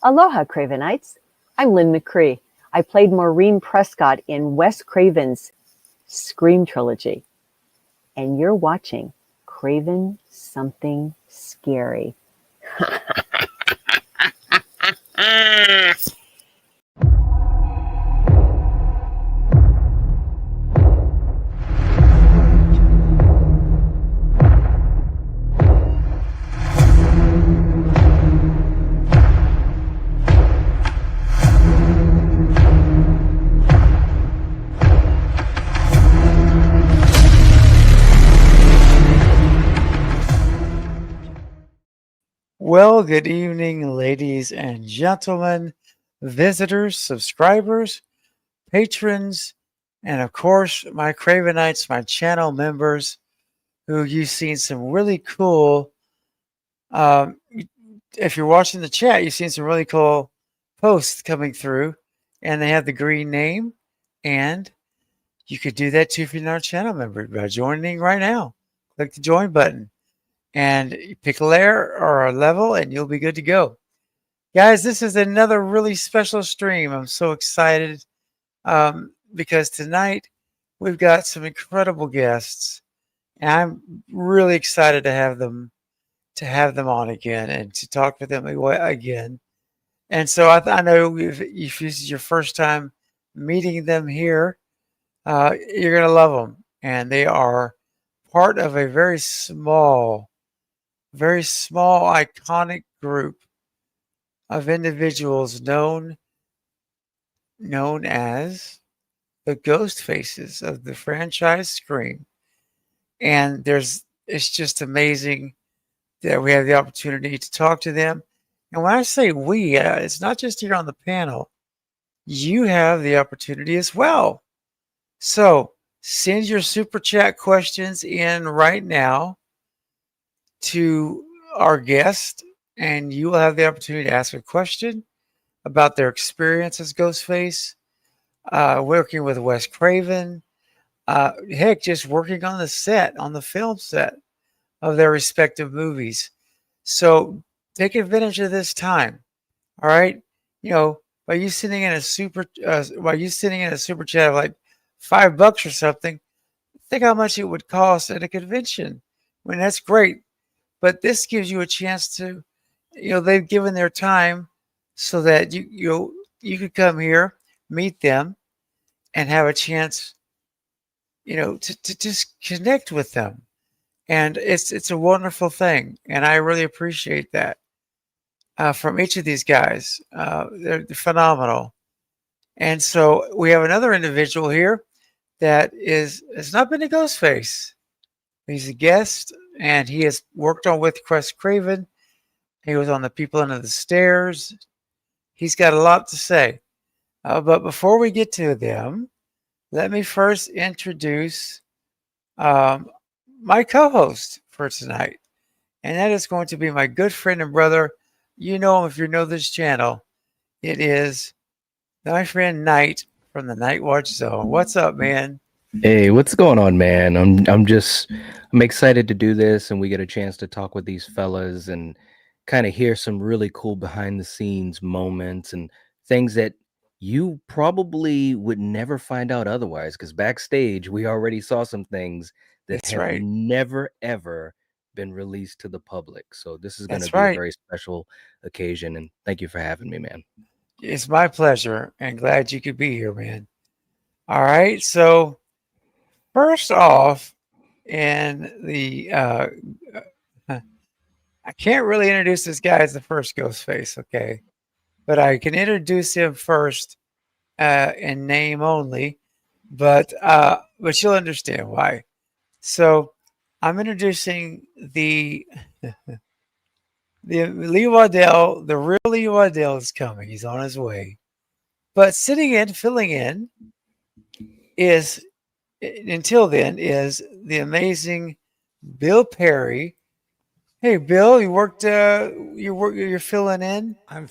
Aloha, Cravenites. I'm Lynn McCree. I played Maureen Prescott in Wes Craven's Scream trilogy. And you're watching Craven Something Scary. Well, good evening, ladies and gentlemen, visitors, subscribers, patrons, and of course, my Cravenites, my channel members, who you've seen some really cool. Um, if you're watching the chat, you've seen some really cool posts coming through, and they have the green name. And you could do that too if you're not a channel member by joining right now. Click the join button and you pick a layer or a level, and you'll be good to go. Guys, this is another really special stream. I'm so excited because tonight we've got some incredible guests, and I'm really excited to have them on again and to talk with them again. And so I know if this is your first time meeting them here, you're gonna love them, and they are part of a very small, iconic group of individuals known as the ghost faces of the franchise Scream. And it's just amazing that we have the opportunity to talk to them. And when I say we, it's not just here on the panel. You have the opportunity as well. So send your super chat questions in right now to our guest, and you will have the opportunity to ask a question about their experience as Ghostface, working with Wes Craven, heck, just working on the film set of their respective movies. So take advantage of this time. All right, by you sending in a super chat of like $5 or something, think how much it would cost at a convention. I mean, that's great, but this gives you a chance to, they've given their time so that you could come here, meet them, and have a chance, to just connect with them. And it's a wonderful thing, and I really appreciate that from each of these guys. They're phenomenal. And so we have another individual here that has not been a Ghostface. He's a guest, and he has worked on with Wes Craven. He was on The People Under the Stairs. He's got a lot to say. But before we get to them, let me first introduce my co-host for tonight. And that is going to be my good friend and brother. You know him if you know this channel. It is my friend Knight from the Night Watch Zone. What's up, man? Hey, what's going on, man? I'm excited to do this, and we get a chance to talk with these fellas and kind of hear some really cool behind the scenes moments and things that you probably would never find out otherwise, because backstage we already saw some things that have never ever been released to the public. So this is going to be a very special occasion, and thank you for having me, man. It's my pleasure, and glad you could be here, man. All right, so first off, in the I can't really introduce this guy as the first Ghostface, okay? But I can introduce him first in name only, but you'll understand why. So I'm introducing the Lee Waddell. The real Lee Waddell is coming. He's on his way. But filling in is, until then, is the amazing Bill Perry. Hey, Bill, you're filling in? I'm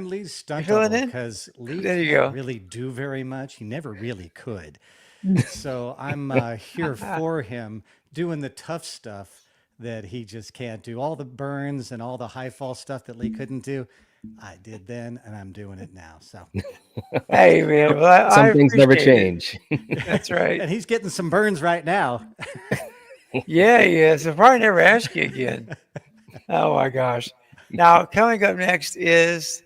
Lee's stunt double because Lee can't really do very much. He never really could. So I'm here for him doing the tough stuff that he just can't do. All the burns and all the high fall stuff that Lee couldn't do, I did then, and I'm doing it now. So, hey man, well, I Some things never appreciate it. change. That's right. and he's getting some burns right now. Yeah. So probably never ask you again. Oh my gosh. Now coming up next is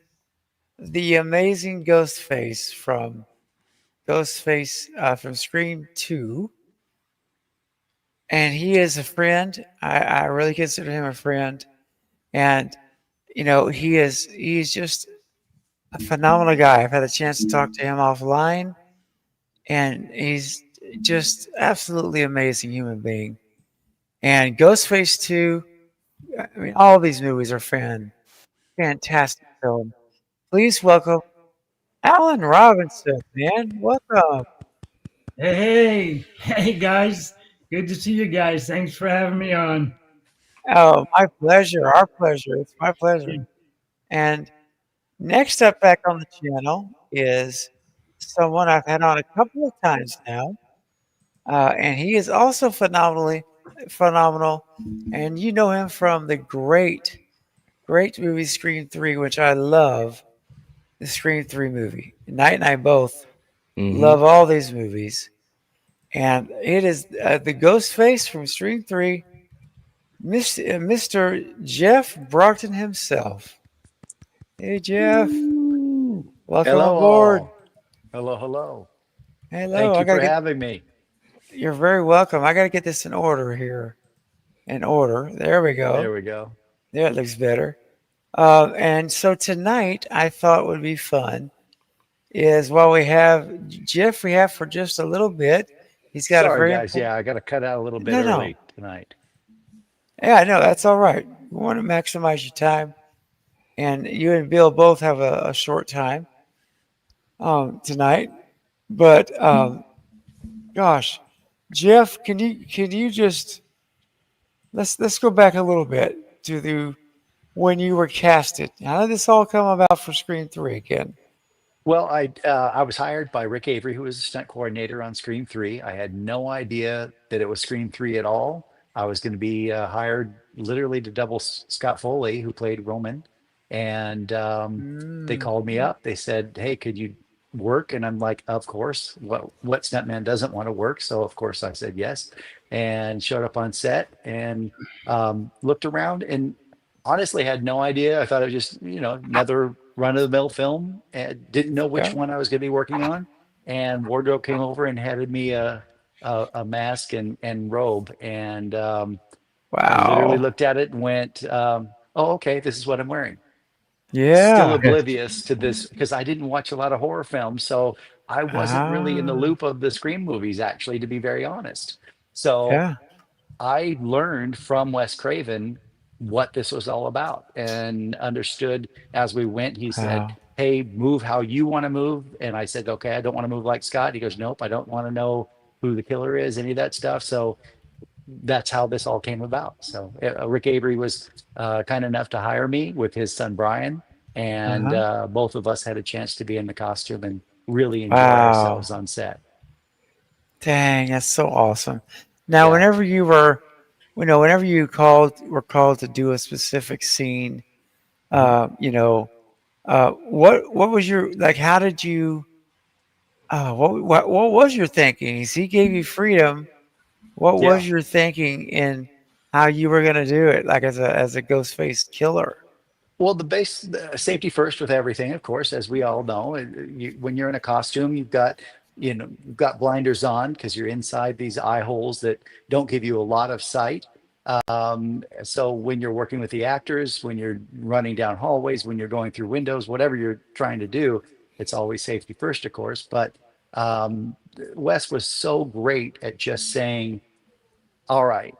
the amazing Ghostface from Scream 2. And he is a friend. I really consider him a friend. And he's just a phenomenal guy. I've had a chance to talk to him offline, and he's just absolutely amazing human being. And Ghostface 2, I mean, all these movies are fantastic film. Please welcome Alan Robinson, man. Welcome. Hey guys. Good to see you guys. Thanks for having me on. Oh, my pleasure. Our pleasure. It's my pleasure. And next up back on the channel is someone I've had on a couple of times now. And he is also phenomenal. And you know him from the great movie Scream 3, which I love. The Scream 3 movie. Knight and I both love all these movies. And it is the Ghostface from Scream 3, Mr. Jeff Brockton himself. Hey, Jeff. Welcome Hello, aboard. all. Hello. Hello. Thank you for having me. You're very welcome. I got to get this in order here. In order. There we go. There we go. There, it looks better. And so tonight, I thought would be fun is while we have Jeff, for just a little bit. He's got Sorry, a very guys. Yeah, I got to cut out a little bit early tonight. Yeah, no, that's all right. We want to maximize your time. And you and Bill both have a short time tonight. But gosh, Jeff, can you just let's go back a little bit to when you were casted. How did this all come about for Scream 3 again? Well, I was hired by Rick Avery, who was a stunt coordinator on Scream 3. I had no idea that it was Scream 3 at all. I was going to be hired literally to double Scott Foley, who played Roman. And they called me up. They said, "Hey, could you work?" And I'm like, "Of course. What stuntman doesn't want to work?" So of course I said yes, and showed up on set and looked around and honestly had no idea. I thought it was just another run of the mill film, and didn't know which one I was going to be working on. And wardrobe came over and handed me a mask and robe, and I literally looked at it and went, "Oh, okay, this is what I'm wearing." Yeah. Still oblivious to this because I didn't watch a lot of horror films, so I wasn't really in the loop of the Scream movies, actually, to be very honest. So I learned from Wes Craven what this was all about and understood as we went. He said, "Hey, move how you want to move." And I said, "Okay, I don't want to move like Scott." He goes, "Nope, I don't want to know who the killer is, any of that stuff." So that's how this all came about. So Rick Avery was kind enough to hire me with his son Brian, and both of us had a chance to be in the costume and really enjoy ourselves on set. Dang, that's so awesome. Now, whenever you were called to do a specific scene, what was your like? How did you? What was your thinking? He gave you freedom. What was your thinking in how you were going to do it, like as a Ghostface killer? Well, the safety first with everything, of course, as we all know. When you're in a costume, you've got blinders on because you're inside these eye holes that don't give you a lot of sight. So when you're working with the actors, when you're running down hallways, when you're going through windows, whatever you're trying to do, it's always safety first, of course. But Wes was so great at just saying, "All right,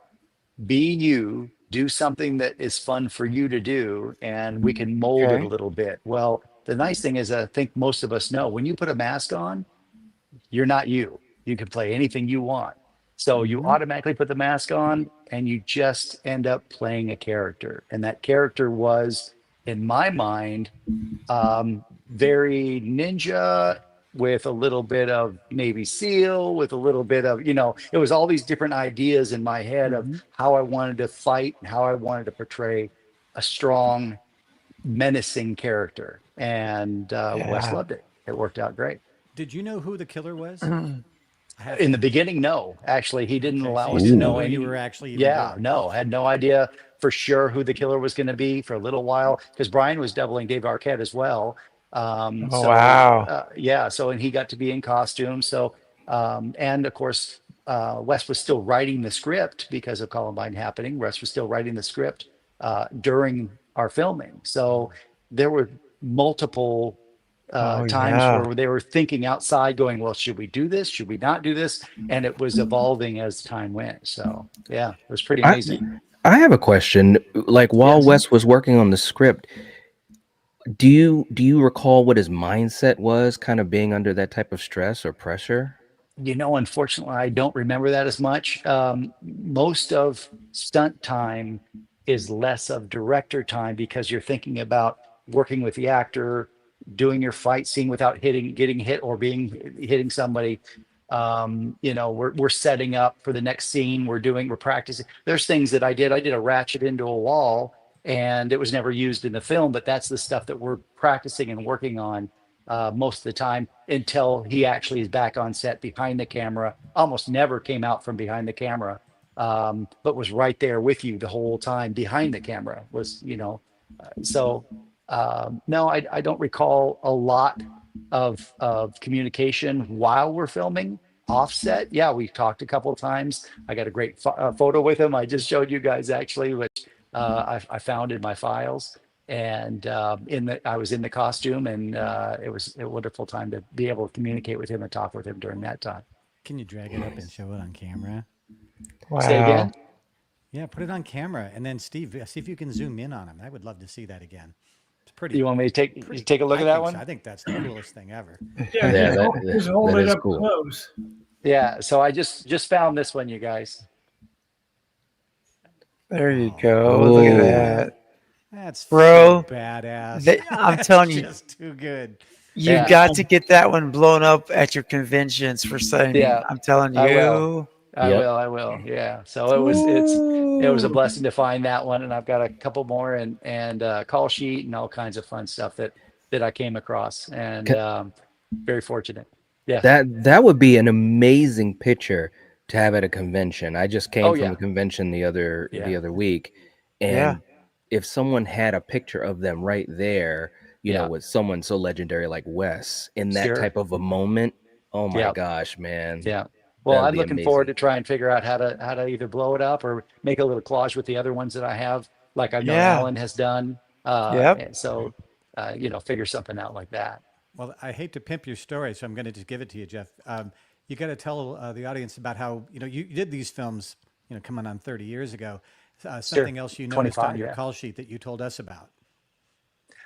be you, do something that is fun for you to do, and we can mold it a little bit." Well, the nice thing is, I think most of us know when you put a mask on, you're not you. You can play anything you want. So you automatically put the mask on and you just end up playing a character. And that character was, in my mind, very ninja with a little bit of Navy SEAL, with a little bit of, it was all these different ideas in my head of Mhm. how I wanted to fight and how I wanted to portray a strong, menacing character. And Wes Yeah. loved it. It worked out great. Did you know who the killer was? I have In to. the beginning, no, actually, he didn't Okay, so allow you us to didn't know know who you any. were actually even Yeah, doing. no, had no idea for sure who the killer was going to be for a little while because Brian was doubling Dave Arquette as well. Oh, wow. Yeah, so and he got to be in costume. So and of course, Wes was still writing the script because of Columbine happening. Wes was still writing the script during our filming. So there were multiple Oh, times yeah. where they were thinking outside, going, "Well, should we do this? Should we not do this?" And it was evolving as time went. So yeah, it was pretty I amazing. I have a question. Like while Yes. Wes was working on the script, do you recall what his mindset was, kind of being under that type of stress or pressure? Unfortunately, I don't remember that as much. Most of stunt time is less of director time because you're thinking about working with the actor, doing your fight scene without getting hit or hitting somebody. We're setting up for the next scene. We're practicing. There's things that I did. I did a ratchet into a wall, and it was never used in the film. But that's the stuff that we're practicing and working on most of the time until he actually is back on set behind the camera. Almost never came out from behind the camera, but was right there with you the whole time behind the camera. So no, I don't recall a lot of communication while we're filming. Offset, yeah, we talked a couple of times. I got a great photo with him. I just showed you guys actually, which I found in my files and I was in the costume, and it was a wonderful time to be able to communicate with him and talk with him during that time. Can you drag it up and show it on camera? Say Wow. again? Yeah, put it on camera, and then Steve, see if you can zoom in on him. I would love to see that again. It's You want me to pretty. take a look I at that think so. one? I think that's the coolest thing ever. Yeah, Yeah, just hold that it is up cool. close. Yeah, so I just found this one, you guys. There you Oh go. Look at Oh, that. That's so Bro, badass. I'm That's telling you, just too good. you've Yeah, got to get that one blown up at your conventions for signing. yeah, I'm telling I will. you. yep. I will. Yeah. So it was a Ooh. blessing to find that one, and I've got a couple more and call sheet and all kinds of fun stuff that I came across, and very fortunate. Yeah. That would be an amazing picture to have at a convention. I just Oh came from yeah. a convention the Yeah. other week, Yeah. and if someone had a picture of them right there, Yeah. with someone so legendary like Wes in that Sure. type of a moment, oh my Yeah. gosh, man, Yeah. Well, that would I'm be looking forward amazing. to try and figure out how to either blow it up or make a little collage with the other ones that I have, like I know Yeah. Alan has done. Yep. And so, figure something out like that. Well, I hate to pimp your story, so I'm going to just give it to you, Jeff. You got to tell the audience about how you did these films, coming on 30 years ago. Sure. Something else you noticed on 25. your Yeah. call sheet that you told us about.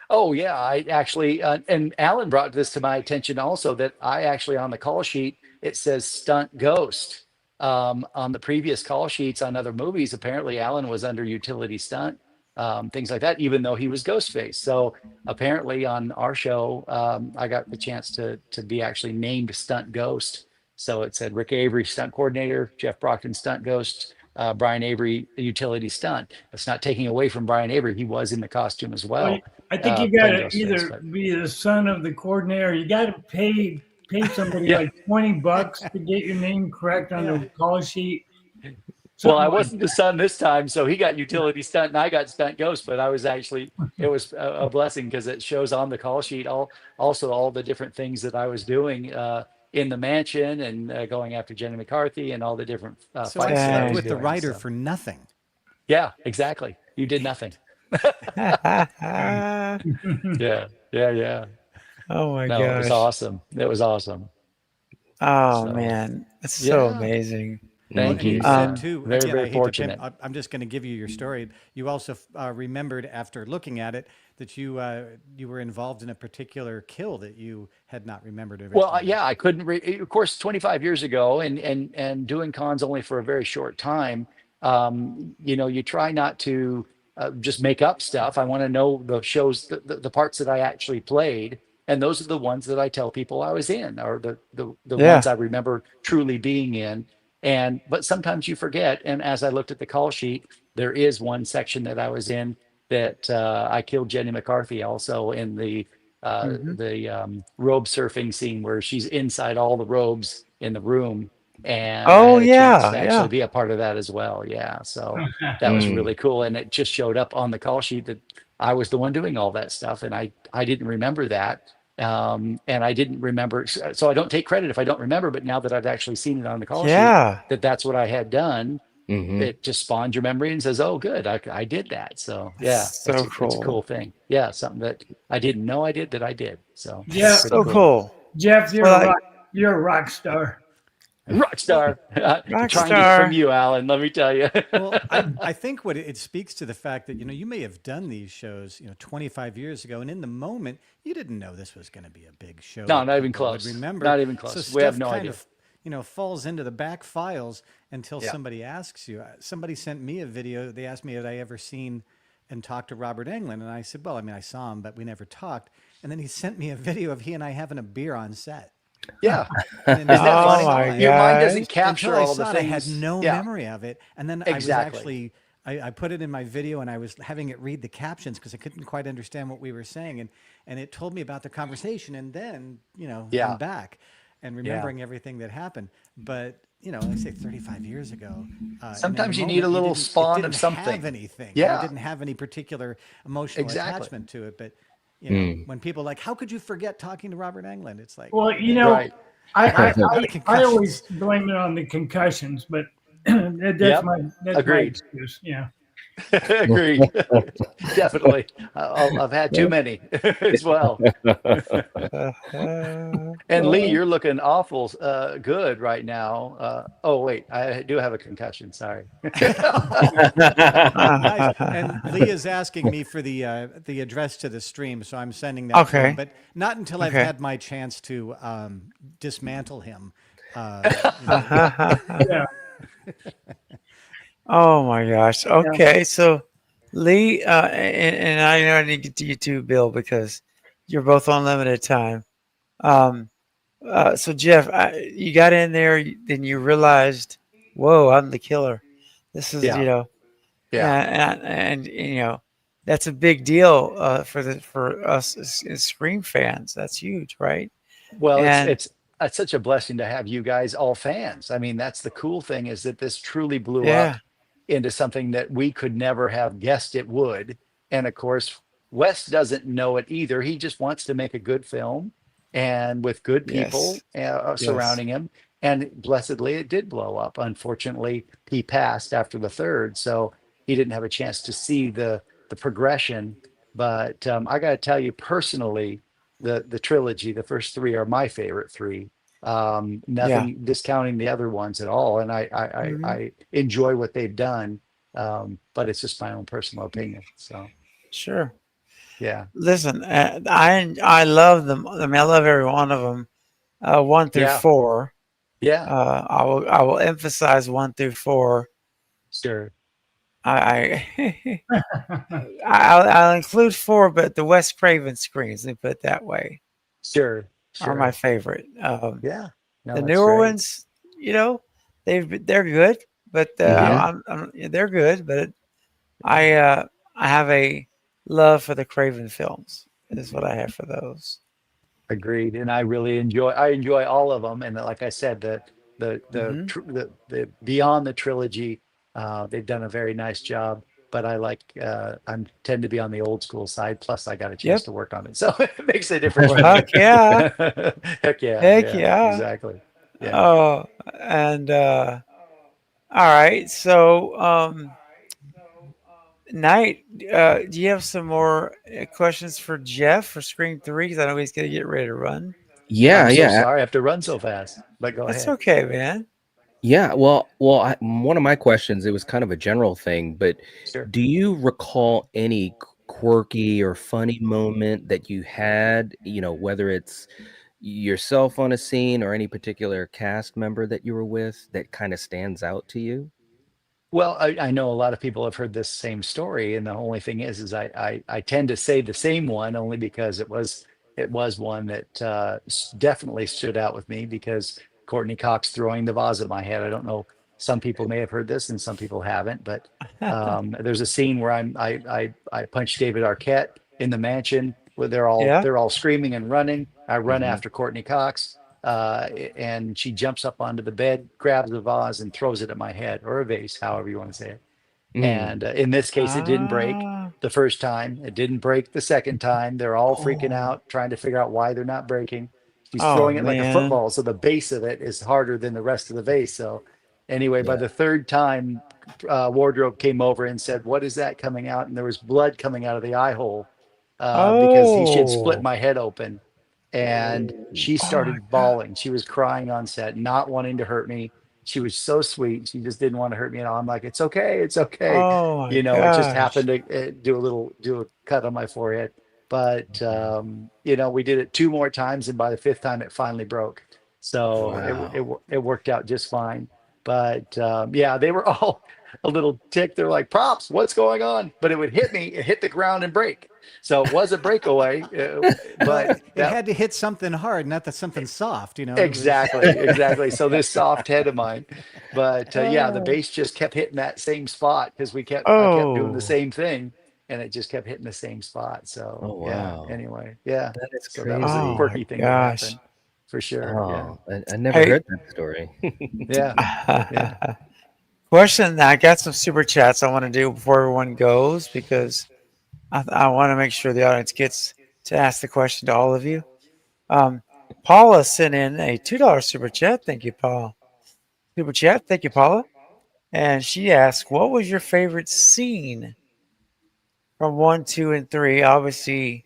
Oh yeah, I actually, and Alan brought this to my attention also that I actually on the call sheet it says stunt ghost. On the previous call sheets on other movies, apparently Alan was under utility stunt, things like that, even though he was Ghostface. So apparently on our show, I got the chance to be actually named stunt ghost. So it said Rick Avery stunt coordinator, Jeff Brockton stunt ghost, Brian Avery utility stunt. It's not taking away from Brian Avery; he was in the costume as Well, well I think you got playing to Ghostface. either be the son of the coordinator. You got to pay somebody Yeah, like $20 to get your name correct on Yeah. the call sheet. well, I Something like wasn't the son this time, so he got utility stunt and I got stunt ghost. But I was actually it was a blessing because it shows on the call sheet all the different things that I was doing in the mansion and going after Jenny McCarthy and all the different So I fights that I slept was Dang. with the doing. writer So for nothing. yeah, exactly. You did nothing. Yeah, yeah, yeah. Oh my No, it was gosh. awesome. It was awesome. Oh So man. That's so yeah, amazing. Well, thank and you you. said Hmm. too, Very, again, very I hate to pimp, fortunate. I'm just going to give you your story. You also remembered after looking at it that you were involved in a particular kill that you had not remembered Well, originally. yeah, I couldn't. Of course, 25 years ago, and doing cons only for a very short time. You try not to just make up stuff. I want to know the shows, the parts that I actually played, And those are the ones that I tell people I was in, or the Yeah. ones I remember truly being in. And but sometimes you forget. And as I looked at the call sheet, there is one section that I was in that I killed Jenny McCarthy also in Hmm. the robe surfing scene where she's inside all the robes in the room, and I Oh had a chance yeah, to actually yeah. be a part of that as well. Yeah, so that was Mm. really cool, and it just showed up on the call sheet that I was the one doing all that stuff, and I didn't remember that. And I didn't remember, so I don't take credit if I don't remember. But now that I've actually seen it on the call sheet, Yeah. that that's what I had done, Hmm. it just spawns your memory and says, "Oh, good, I did that." So yeah, It's it's so it's a cool. cool thing. Yeah, something that I didn't know I did that I did. So that's Jeff, pretty So cool. cool. Jeff, So like you're a rock star. Rock Well, star, trying to get from Rockstar. you, Alan. Let me tell you. well, I think what it speaks to the fact that, you may have done these shows, 25 years ago, and in the moment, you didn't know this was going to be a big show No, that not even people would close. remember. Not even So close. We have stuff no kind idea. of, falls into the back files until Yeah. somebody asks you. Somebody sent me a video. They asked me, had I ever seen and talked to Robert Englund? And I said, well, I mean, I saw him, but we never talked. And then he sent me a video of he and I having a beer on set. Yeah. And then Isn't until that I Oh funny? saw my it, Your mind doesn't gosh. until capture I all the saw it, I had things. no Yeah, memory of it. And then I was exactly. actually, I put it in my video and I was having it read the captions because I couldn't quite understand what we were saying. And it told me about the conversation. And then, I'm Yeah. back and Yeah. remembering everything that happened. But, like I say 35 years ago, and in the Sometimes you need a moment, little it spawn of didn't have something. anything, Yeah, didn't have any particular emotional exactly. attachment to it. But, Mm. when people are like, how could you forget talking to Robert Englund? It's like, Well, Right. I, a lot I, of, lot I, of I always concussions. blame it on the concussions, but Yep. that's my Agreed. excuse. Yeah. Agreed. Definitely. I've had too many as well. Uh, And Lee, you're looking awful good right now. Oh, wait, I do have a concussion. Sorry. Nice. And Lee is asking me for the address to the stream, so I'm sending that to him, okay. but not until I've Okay. had my chance to dismantle him. Yeah. Oh my gosh. Yeah. Okay. So Lee, and I know I need to get to you too, Bill, because you're both on limited time. Um, so Jeff, you got in there, then you realized, whoa, I'm the killer. This is, Yeah. Yeah. and that's a big deal for us as Scream fans. That's huge, right? Well, And it's such a blessing to have you guys all fans. I mean, that's the cool thing is that this truly blew up yeah, into something that we could never have guessed it would. And of course, Wes doesn't know it either. He just wants to make a good film and with good people yes, yes, surrounding him. And blessedly, it did blow up. Unfortunately, he passed after the third, so he didn't have a chance to see the progression. But I got to tell you personally, the trilogy, the first three are my favorite three. yeah, Nothing discounting the other ones at all, and hmm, I enjoy what they've done. But it's just my own personal opinion. So sure. yeah, Listen, I love them. I mean, I love every one of them, one through yeah, four. yeah, I will emphasize one through four. sure, I I'll include four, but the Wes Craven screens, let me put it that way, sure, are my sure. favorite. Yeah, no, The that's newer great. ones, they're good, but Hmm. they're good. But I have a love for the Craven films. Is what I have for those. Agreed, and I enjoy all of them. And like I said, Hmm. the beyond the trilogy, they've done a very nice job. But I like I'm tend to be on the old school side. Plus, I got a chance Yep. to work on it, so it makes a difference Well, for me. heck yeah, Heck yeah, heck yeah, yeah. exactly. Yeah. Oh, and all right. So, Knight, do you have some more questions for Jeff for Scream 3? Because I know he's going to get ready to run. Yeah, I'm so yeah, sorry I have to run so fast, but go That's ahead. okay, man. yeah. One of my questions, it was kind of a general thing, but Sure. do you recall any quirky or funny moment that you had, whether it's yourself on a scene or any particular cast member that you were with that kind of stands out to you? Well, I know a lot of people have heard this same story, and the only thing is I tend to say the same one only because it was it was one that definitely stood out with me because Courtney Cox throwing the vase at my head. I don't know. Some people may have heard this and some people haven't, but there's a scene where I punch David Arquette in the mansion where Yeah. they're all screaming and running. I run Hmm. after Courtney Cox, and she jumps up onto the bed, grabs the vase, and throws it at my head, or a vase, however you want to say it. Mm. And in this case, it didn't break Ah. the first time. It didn't break the second time. They're all freaking Oh. out, trying to figure out why they're not breaking. She's Oh throwing it like a man. football, so the base of it is harder than the rest of the vase. So, anyway, by Yeah. the third time, wardrobe came over and said, "What is that coming out?" And there was blood coming out of the eye hole because she had split Oh. my head open. And she Oh my started God. bawling. She was crying on set, not wanting to hurt me. She was so sweet. She just didn't want to hurt me at all. I'm like, it's okay, it's okay. Oh my It just gosh. happened to do a cut on my forehead. But we did it two more times, and by the fifth time, it finally broke. So Wow. it worked out just fine. But yeah, they were all a little ticked. They're like, "Props, what's going on?" But it would hit me, it hit the ground and break. So it was a breakaway, Well, but it that had to hit something hard, not that something soft. It was. exactly. So this soft head of mine, but yeah, the Oh, bass just kept hitting that same spot because I kept doing the Oh. same thing, and it just kept hitting the same spot. So oh yeah. wow. Anyway, yeah. That is So that was a Oh crazy. my quirky thing that gosh. happened, for sure. Yeah. Oh, I never Hey. heard that story. Yeah. Yeah. Question. I got some super chats I want to do before everyone goes because I want to make sure the audience gets to ask the question to all of you. Paula sent in a $2 super chat. Thank you, Paul. Super chat. Thank you, Paula. And she asked, "What was your favorite scene from one, two, and three? Obviously,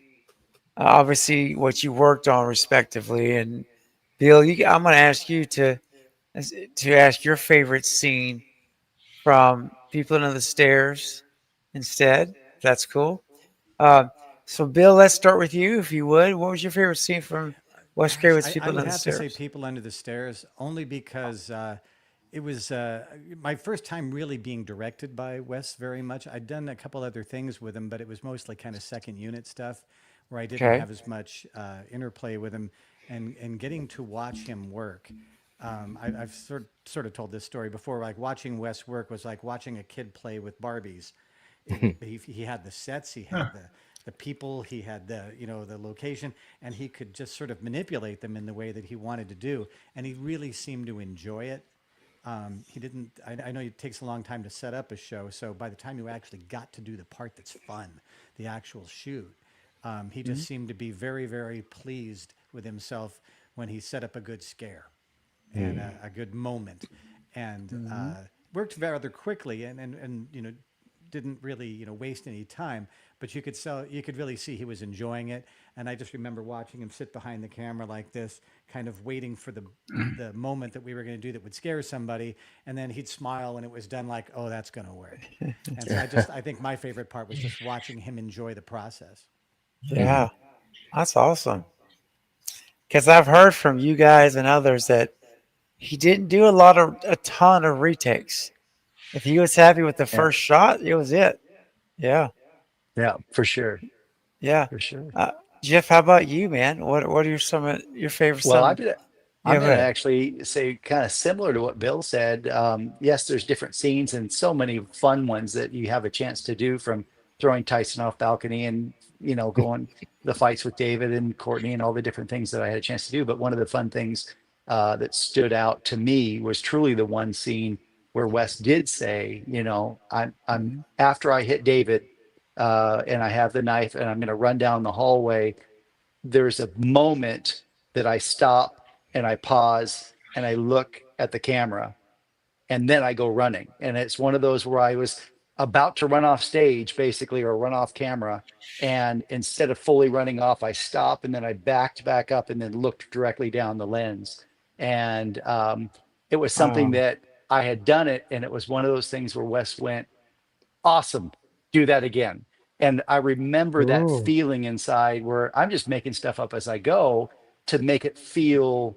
what you worked on respectively." And Bill, I'm going to ask you to ask your favorite scene from People Under the Stairs instead. If that's cool. Uh, so, Bill, let's start with you, if you would. What was your favorite scene from Wes Gosh, Craven's I People would Under the have to say Stairs? People Under the Stairs only because it was my first time really being directed by Wes very much. I'd done a couple other things with him, but it was mostly kind of second unit stuff where I didn't Okay. have as much interplay with him, and getting to watch him work. I've sort of told this story before. Like watching Wes work was like watching a kid play with Barbies. He had the sets, he had the people, he had the location, and he could just sort of manipulate them in the way that he wanted to do, and he really seemed to enjoy it. He didn't. I know it takes a long time to set up a show, so by the time you actually got to do the part that's fun, the actual shoot, he just Mhm. seemed to be very, very pleased with himself when he set up a good scare and a good moment, and Mhm. worked rather quickly, and didn't really waste any time. But you could really see he was enjoying it, and I just remember watching him sit behind the camera like this, kind of waiting for the moment that we were going to do that would scare somebody, and then he'd smile when it was done, like, oh, that's going to work. And so I think my favorite part was just watching him enjoy the process. Yeah, that's awesome. Because I've heard from you guys and others that he didn't do a ton of retakes. If he was happy with the Yeah. first shot, it was it. Yeah, Yeah. For sure. yeah. For sure. Uh, Jeff, how about you, man? What are some of your favorite Well, some? Yeah, I'm go going to ahead. actually say kind of similar to what Bill said. Yes, there's different scenes and so many fun ones that you have a chance to do, from throwing Tyson off balcony and going the fights with David and Courtney and all the different things that I had a chance to do. But one of the fun things that stood out to me was truly the one scene where Wes did say, I'm Mhm. after I hit David and I have the knife and I'm going to run down the hallway. There's a moment that I stop and I pause and I look at the camera, and then I go running. And it's one of those where I was about to run off stage, basically, or run off camera. And instead of fully running off, I stop and then I backed back up and then looked directly down the lens. And it was something Oh, that I had done it. And it was one of those things where Wes went, awesome, do that again. And I remember that ooh, feeling inside where I'm just making stuff up as I go to make it feel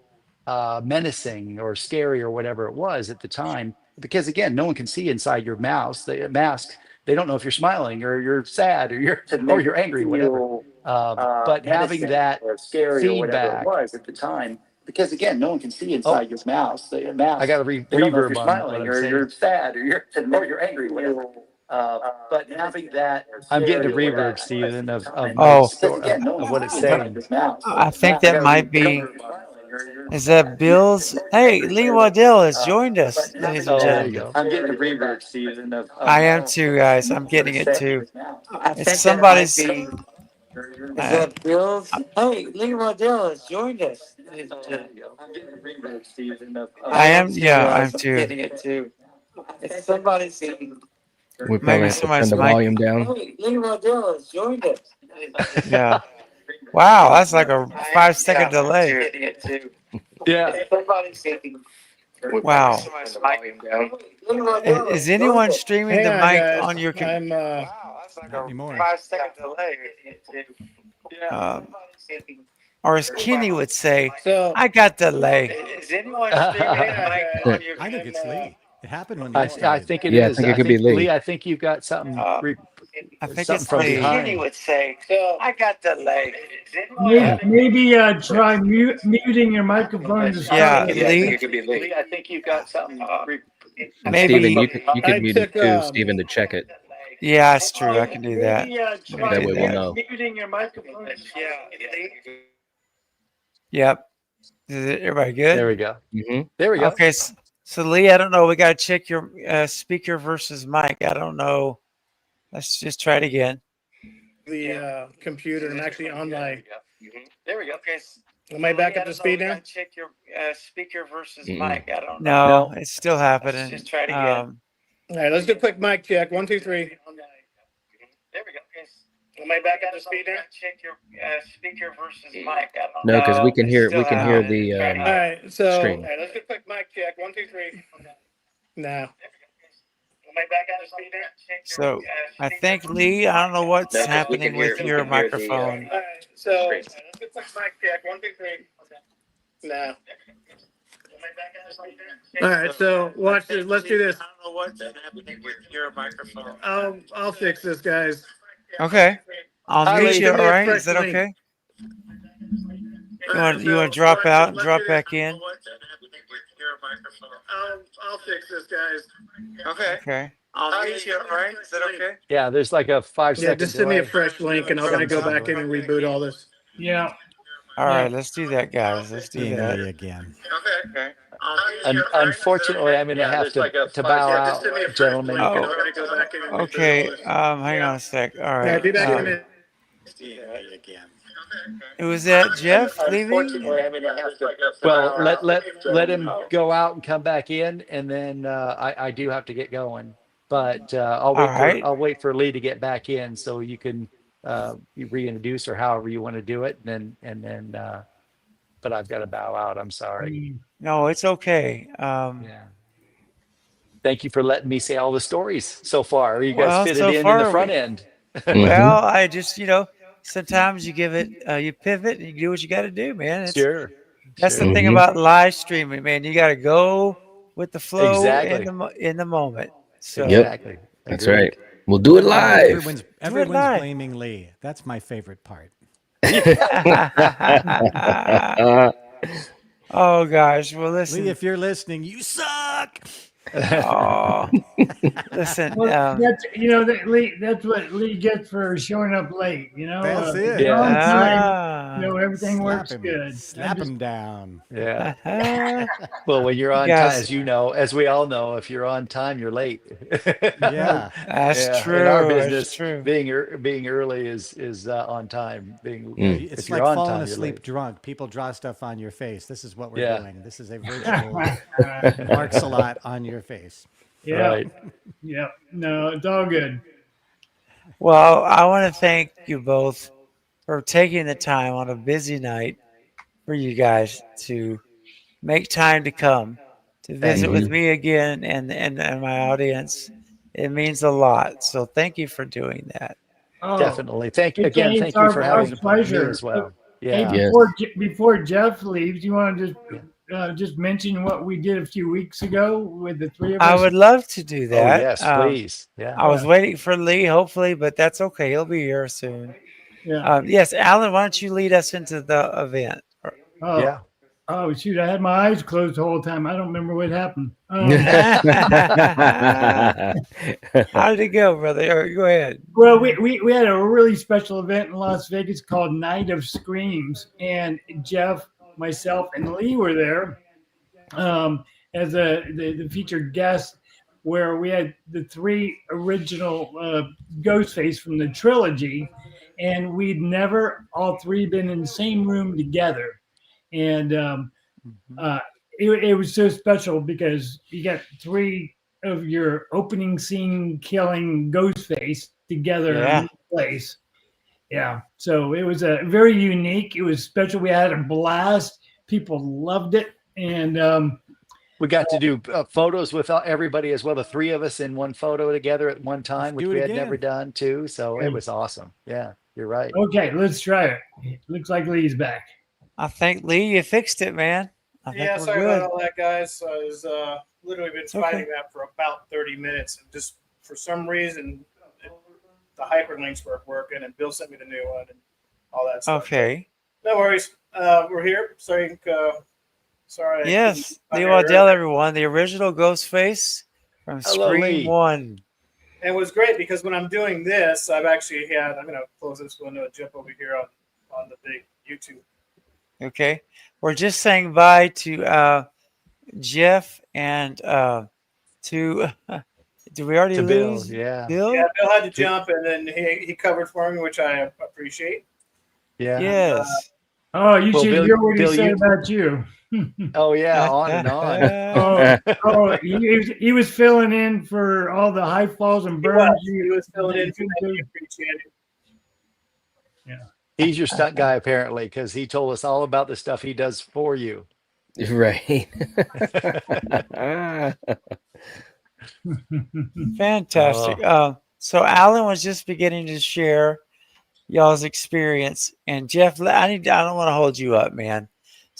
menacing or scary or whatever it was at the time. Because again, no one can see inside your mask. They don't know if you're smiling or you're sad or you're to or make you're it angry, whatever. feel But having that or scary or whatever it feedback. was at the time, because again, no one can see Oh, inside your mouse. The mouse, I got a they don't know if reverb you're on what smiling I'm or saying. you're sad or you're angry, whatever. But having that, I'm getting a scary or whatever reverb, it was Stephen, at the of time, my Oh, because story again, no one of can what it's see inside saying. your mouse. I think I that got a might reverb be. on you're Is that Bill's? Hey, Lee Waddell has joined us, but ladies having and Oh, there that, you gentlemen. go. I'm getting a reverb, Stephen, of I am too, guys. I'm getting it too. I It's think that it might somebody's. be. Is I, that Bill's? Hey, Lee Waddell has joined us. I'm getting a reverb, Stephen. I am. Too, Yeah, guys. I'm I'm too. getting it too. It's somebody's. We probably Maybe have to somebody's turn the mic. volume down. Hey, Lee Waddell has joined us. Yeah. Wow, that's like a 5 second I'm delay. getting it too. Yeah. Somebody's. We probably Wow. have to turn the volume down. Lee Waddell has Is anyone joined us. streaming Hang the on, mic guys. on your? I'm Wow, that's like Not a anymore. 5 second delay. Yeah. Or as Kenny would say, so. I got delay. Is anyone streaming Hang the on, mic guys. on your? I think it's Lee. It happened when I Lee started. think it Yeah, I is. think it I could be think Lee. Lee. I think you've got something I think something it's from Lee. Kenny behind. would say, So I got delay. Maybe try muting your microphone to Yeah, start with. Yeah, I think Lee. it could be Lee. I think you've got something. And Steven, Maybe. you could I mute it took too, Steven, to check it. Yeah, it's true. I can do that. Maybe Let me try That do way we'll that. know. muting your microphone. Yep. Is it, everybody There good? we go. Mm-hmm. There we go. Okay. So Lee, I don't know. We got to check your speaker versus mic. I don't know. Let's just try it again. the computer. I'm actually on my. There we go. Okay. Am I back up to speed now? Check your speaker versus Mm-mm. mic. I don't know. No, No. it's still happening. just try it again. All right, let's do a quick mic check. 1, 2, 3. There we go. Okay. Am I back up to speed now? Check your speaker versus mic. I don't No, know. because we can it's hear still the All right, so Screen. all right, let's do a quick mic check. 1, 2, 3. No. Am I back up to speed now? So I think Lee, I don't know what's No, 'cause we happening can hear- with we your can hear the, microphone. All right, so all right, Screen. let's do a quick mic check. 1, 2, 3. No. Am I back up to speed now? All right, so watch this. Let's do this. I don't know what's happening with your microphone. I'll fix this, guys. Okay. I'll Hi, mute Lee. you. Give All me a right. fresh Is that link. okay? All right, You want to so drop watch out this. and Let's drop do this. back in? I'll fix this, guys. Okay. Okay. I'll mute you. All right. Is that okay? Yeah, there's like a 5 Yeah, second just send me a delay. fresh link, and I'm gonna go back in and reboot all this. Yeah. All right. Let's do that, guys. Let's do Being that. Lee again. Okay. Unfortunately, I'm going to have to bow Yeah, just out, send me a fresh gentlemen. link, and Oh, I'm gonna go back in and reboot okay. all this. Hang on a sec. All All right. right, be back in a minute. Being Lee again. Was that Jeff leaving? Unfortunately, I'm gonna have to. Well, let him go out and come back in, and then I do have to get going. But All right. I'll wait for Lee to get back in so you can you reintroduce or however you want to do it, and then but I've got to bow out. I'm sorry. No, it's okay. Yeah. Thank you for letting me say all the stories so far. You guys Well, fit so it in far the front end. Well, I just, sometimes you give it, you pivot and you do what you got to do, man. Sure. That's the Sure. thing Mhm. about live streaming, man. You got to go with the flow Exactly. in the moment. So Yep. Exactly. That's Agreed. right. We'll do it live. Everyone's live. blaming Lee. That's my favorite part. Oh gosh, well listen. Lee, if you're listening, you suck. Oh, listen. Well, that's what Lee gets for showing up late. That's it. You're on time. Ah. Everything works him. good. Slap him down. Yeah. Well, when you're on guys- time, as you know, as we all know, if you're on time, you're late. Yeah. That's Yeah, true. in our That's business, true. being early is on time. Mm. It's if like you're on falling time, you're asleep late. drunk. People draw stuff on your face. This is what we're Yeah. doing. This is a virtual marks a lot on your face. Yeah. Right. Yeah. No, it's all good. Well, I want to thank you both for taking the time on a busy night for you guys to make time to come to visit with me again and my audience. It means a lot. So thank you for doing that. Oh, Definitely. Thank it's you our for having me pleasure. as well. Hey, Yeah. Yes. before Jeff leaves, you want to just mention what we did a few weeks ago with the three of us? I would love to do Oh that. yes, please. Yeah. I was waiting for Lee, hopefully, but that's okay. He'll be here soon. Yeah. Yes, Alan, why don't you lead us into the event? Oh, Yeah. oh shoot! I had my eyes closed the whole time. I don't remember what happened. How did it go, brother? Go ahead. Well, we had a really special event in Las Vegas called Night of Screams, and Jeff, myself, and Lee were there as the featured guest, where we had the three original Ghostface from the trilogy, and we'd never all three been in the same room together, and uh, it was so special because you got three of your opening scene killing Ghostface together in Yeah. one place. Yeah, so it was a very unique. It was special. We had a blast. People loved it, and We got to do photos with everybody as well. The three of us in one photo together at one time, which do it we had never again. done too. So it was awesome. Yeah, you're right. okay, let's try it. Looks like Lee's back. I think Lee, you fixed it, man. I think Yeah, we're sorry good. about all that, guys. I was literally been okay. fighting that for about 30 minutes, and just for some reason, the hyperlinks weren't working, and Bill sent me the new one and all that stuff. Okay. No worries. We're here. Sorry. Sorry. I Yes, couldn't Lee come here Waddell, earlier. everyone. The original Ghostface from Hello, Scream Lee. 1. And it was great because when I'm doing this, I'm going to close this window and jump over here on the big YouTube. Okay. We're just saying bye to Jeff and to did we already To Bill, lose yeah. Bill? Yeah, Bill had to jump, and then he covered for me, which I appreciate. Yeah. Yes. Oh, you Well, should Bill- hear what Bill, he said you- about you. Oh yeah, on and on. He was filling in for all the high falls and burns. He was filling in for me. I appreciate it. He's your stunt guy apparently, because he told us all about the stuff he does for you. Right. Fantastic. So Alan was just beginning to share y'all's experience, and Jeff, I don't want to hold you up, man.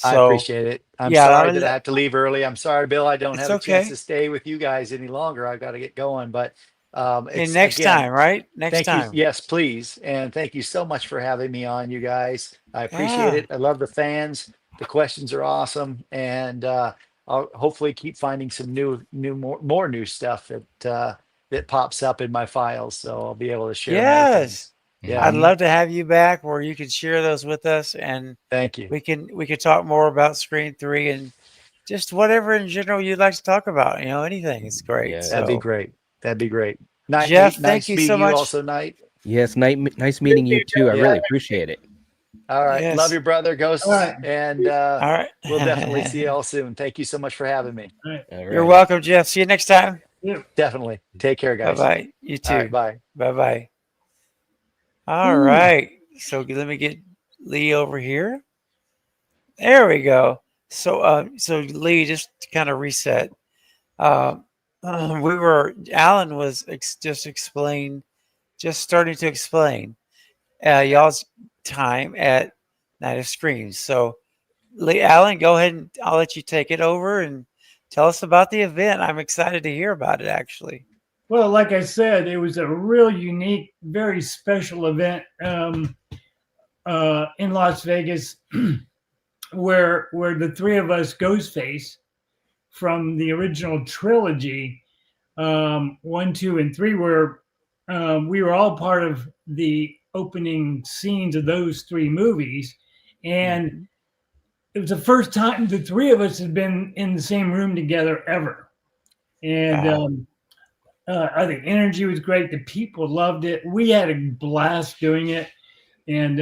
I So appreciate it. I'm yeah, sorry that I have to leave early. I'm sorry, Bill. I don't It's have a chance okay. to stay with you guys any longer. I've got to get going. But and it's next again, time, right? Next thank time. you. Yes, please. And thank you so much for having me on, you guys. I appreciate Yeah. it. I love the fans. The questions are awesome. And I'll hopefully keep finding some more new stuff that pops up in my files. So I'll be able to share more Yes. things. Yeah. I'd love to have you back where you could share those with us, and Thank you. we could talk more about Screen 3 and just whatever in general you'd like to talk about. Anything is great. Yeah. That'd be So great. That'd be great. Night, Jeff, nice thank you meeting so you much. also, Night. Yes, nice meeting you too. I Yeah. really appreciate it. All right. Yes. Love your brother, Ghost. All right. And All right. we'll definitely see you all soon. Thank you so much for having me. All right. You're welcome, Jeff. See you next time. Definitely. Take care, Bye guys. bye. You too. All right. Bye. Bye bye. All right. So let me get Lee over here. There we go. So Lee, just to kind of reset. Alan was just starting to explain y'all's time at Night of Screams. So Lee, Alan, go ahead and I'll let you take it over and tell us about the event. I'm excited to hear about it, actually. Well, like I said, it was a real unique, very special event in Las Vegas, where the three of us, Ghostface, from the original trilogy, 1, 2, and 3, we were all part of the opening scenes of those three movies, and it was the first time the three of us had been in the same room together ever, and. I think energy was great. The people loved it. We had a blast doing it, and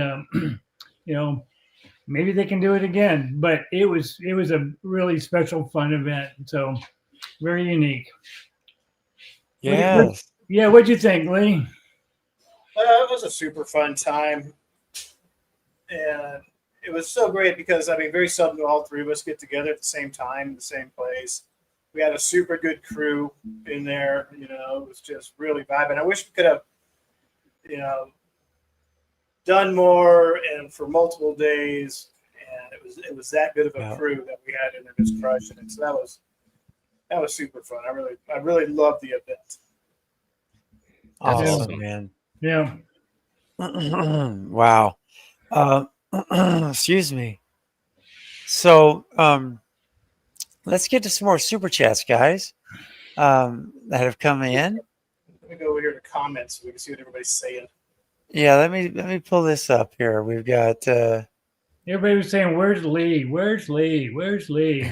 maybe they can do it again. But it was a really special, fun event. So very unique. Yes. What'd you think, Lee? It was a super fun time, and it was so great because very seldom do all three of us get together at the same time, in the same place. We had a super good crew in there. It was just really vibing. I wish we could have, done more and for multiple days. And it was that good of a crew that we had in there just crushing it. So that was super fun. I really loved the event. Awesome, man. Yeah. Wow. Uh, excuse me. So let's get to some more super chats, guys, that have come in. Let me go over here to comments so we can see what everybody's saying. Yeah, let me pull this up here. We've got Everybody was saying, "Where's Lee? Where's Lee? Where's Lee?"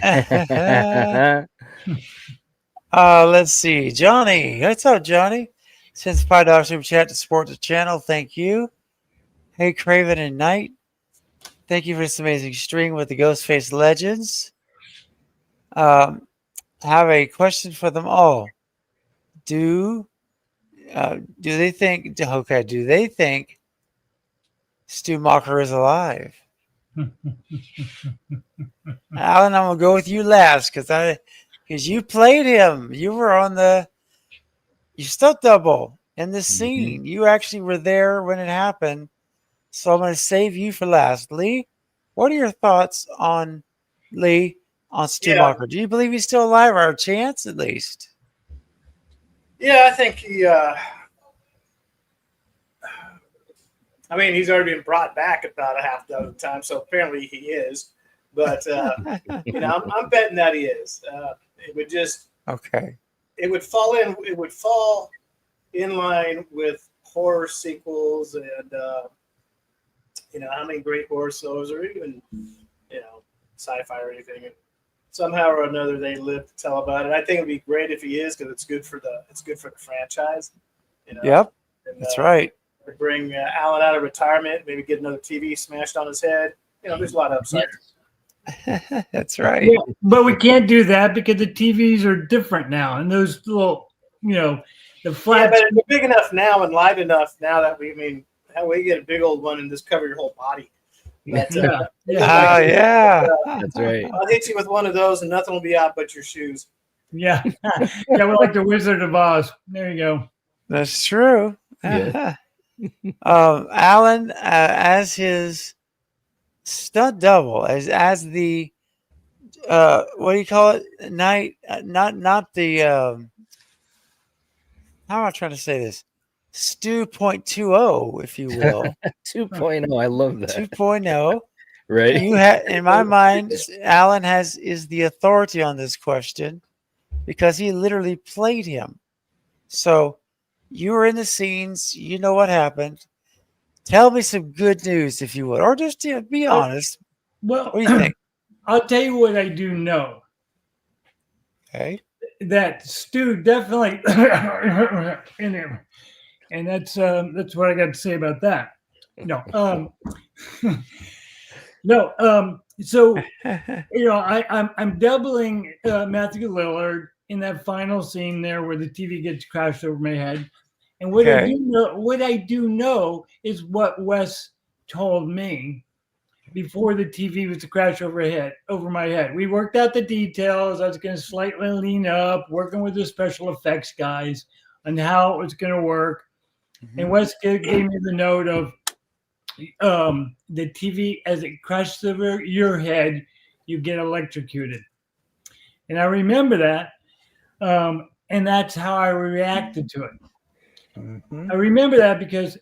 let's see. Johnny. What's up, Johnny? Sends $5 super chat to support the channel. Thank you. Hey, Craven and Knight. Thank you for this amazing stream with the Ghostface Legends. Have a question for them all. Do they think? Okay, do they think Stu Macher is alive? Alan, I'm gonna go with you last because you played him. You were on you stunt double in this scene. You actually were there when it happened. So I'm gonna save you for last. Lee, what are your thoughts on Stu Yeah. Macher? Do you believe he's still alive, or a chance at least? Yeah, I think he. I mean, he's already been brought back about a half dozen times, so apparently he is. But I'm betting that he is. It would just Okay. It would fall in. It would fall in line with horror sequels, and how many great horror shows, or even sci-fi or anything. And somehow or another, they live to tell about it. I think it'd be great if he is, because it's good for the franchise. Yep. And, That's right. Bring Alan out of retirement, maybe get another TV smashed on his head. There's a lot of upside. That's right. Yeah, but we can't do that because the TVs are different now, and those little, the flat. Yeah, but they're big enough now and light enough now that we get a big old one and just cover your whole body. But, yeah. That's right. I'll hit you with one of those, and nothing will be out but your shoes. Yeah, yeah, we're like the Wizard of Oz. There you go. That's true. Yeah. Alan, as his stunt double, as the what do you call it? Night, not the. How am I trying to say this? Stu 2.20, if you will. 2.0. I love that. 2.0. Right. You in my mind, Alan is the authority on this question because he literally played him. So you were in the scenes. You know what happened. Tell me some good news, if you would, or just be honest. Well, What do you think? I'll tell you what I do know. Okay. That Stu definitely in there, and that's what I got to say about that. No, no. So I'm doubling Matthew Lillard in that final scene there where the TV gets crashed over my head. And what I do know is what Wes told me before the TV was to crash over my head. We worked out the details. I was going to slightly lean up, working with the special effects guys on how it was going to work. Mm-hmm. And Wes gave me the note of the TV, as it crashes over your head, you get electrocuted. And I remember that. And that's how I reacted to it. Mm-hmm. I remember that because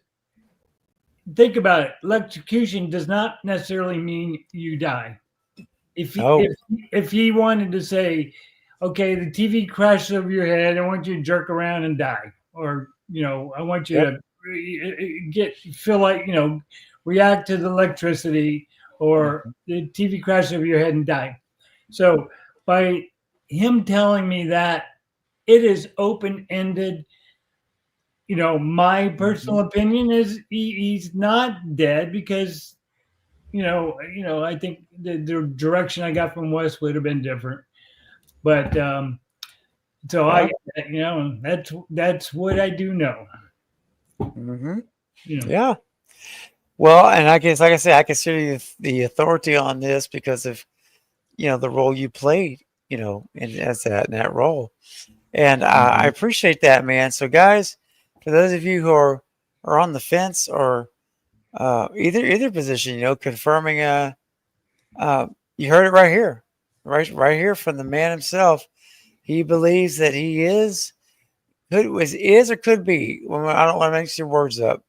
think about it. Electrocution does not necessarily mean you die. If he wanted to say, okay, the TV crashes over your head, I want you to jerk around and die. Or, I want you to react to the electricity, or the TV crashes over your head and die. So by him telling me that, it is open-ended. My personal opinion is he's not dead because, I think the direction I got from Wes would have been different. But so that's what I do know. Mm-hmm. Yeah. Well, and I guess, like I said, I consider you the authority on this because of, the role you played, in that role. And I appreciate that, man. So, guys, for those of you who are on the fence or either position, confirming, you heard it right here, right here from the man himself. He believes that he is or could be. I don't want to mix your words up.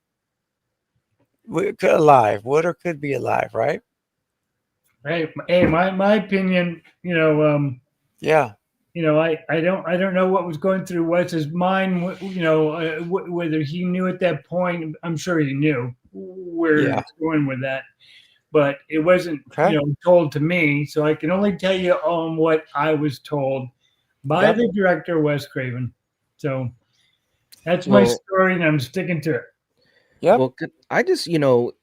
alive, would or could be alive, right? Hey, my opinion, Yeah, I don't know what was going through Wes's mind, whether he knew at that point. I'm sure he knew where he yeah. was going with that, but it wasn't, Okay. told to me. So I can only tell you on what I was told by Yep. the director, Wes Craven. So that's my Well, story, and I'm sticking to it. Yep. well, I just,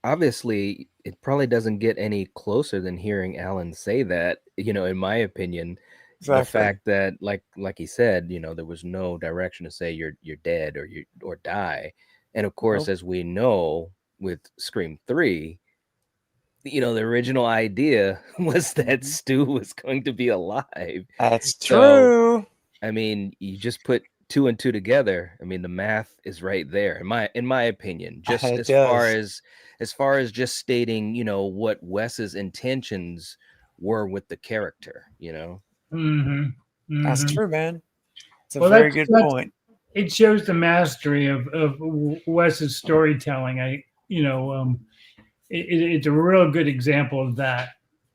obviously it probably doesn't get any closer than hearing Alan say that, in my opinion, the Exactly. fact that like he said, there was no direction to say you're dead or die. And of course, Nope. as we know with Scream 3, the original idea was that Stu was going to be alive. That's So, true. I mean, you just put two and two together. I mean, the math is right there in my opinion. Just It does. as far as just stating, what Wes's intentions were with the character, Mm-hmm. That's Mm-hmm. true, man. It's a Well, very good that's point. it shows the mastery of Wes's storytelling. It's a real good example of that.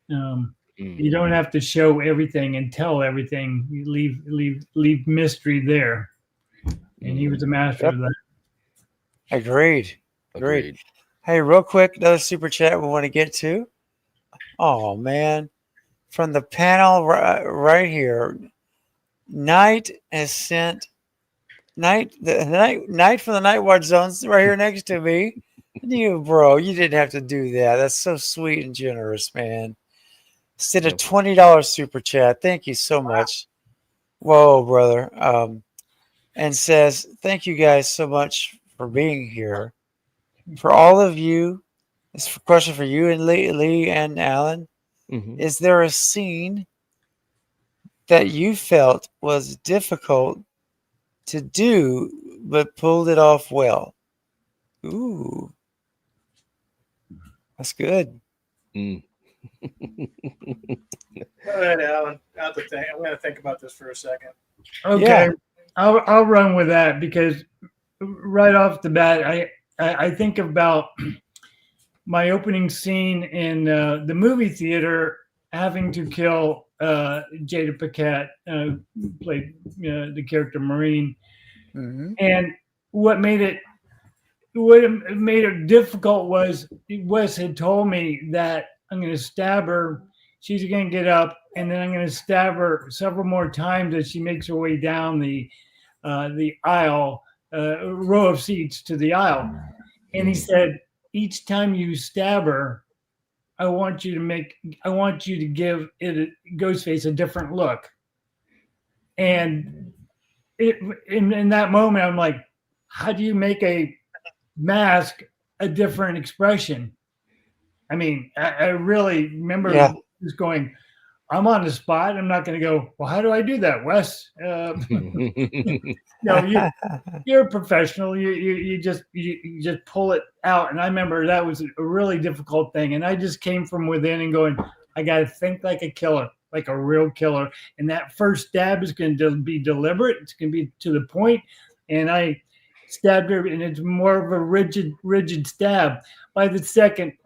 You don't have to show everything and tell everything. You leave mystery there, and he was a master Yep. of that. Agreed. Agreed. Hey, real quick, another super chat we want to get to. Oh man, from the panel right here, Knight has sent Knight from the Night Watch Zones right here next to me. You, bro, you didn't have to do that. That's so sweet and generous, man. Sent a $20 super chat. Thank you so much. Whoa, brother. And says, thank you guys so much for being here. For all of you, this is a question for you and Lee and Alan. Mhm. Is there a scene that you felt was difficult to do but pulled it off well? Ooh, that's good. Mm. Go ahead, Alan. I'm going to think about this for a second. Okay, Yeah. I'll run with that because right off the bat, I think about my opening scene in the movie theater having to kill Jada Pinkett, played the character Marine, Mm-hmm. and what made it difficult was Wes had told me that I'm going to stab her. She's going to get up, and then I'm going to stab her several more times as she makes her way down the aisle, row of seats to the aisle. And he said, each time you stab her, I want you to give Ghostface a different look. And in that moment, I'm like, how do you make a mask a different expression? I mean, I really remember just going, I'm on the spot. I'm not going to go, well, how do I do that, Wes? You're a professional. You just pull it out. And I remember that was a really difficult thing. And I just came from within and going, I got to think like a killer, like a real killer. And that first stab is going to be deliberate. It's going to be to the point. And I stabbed her, and it's more of a rigid stab. By the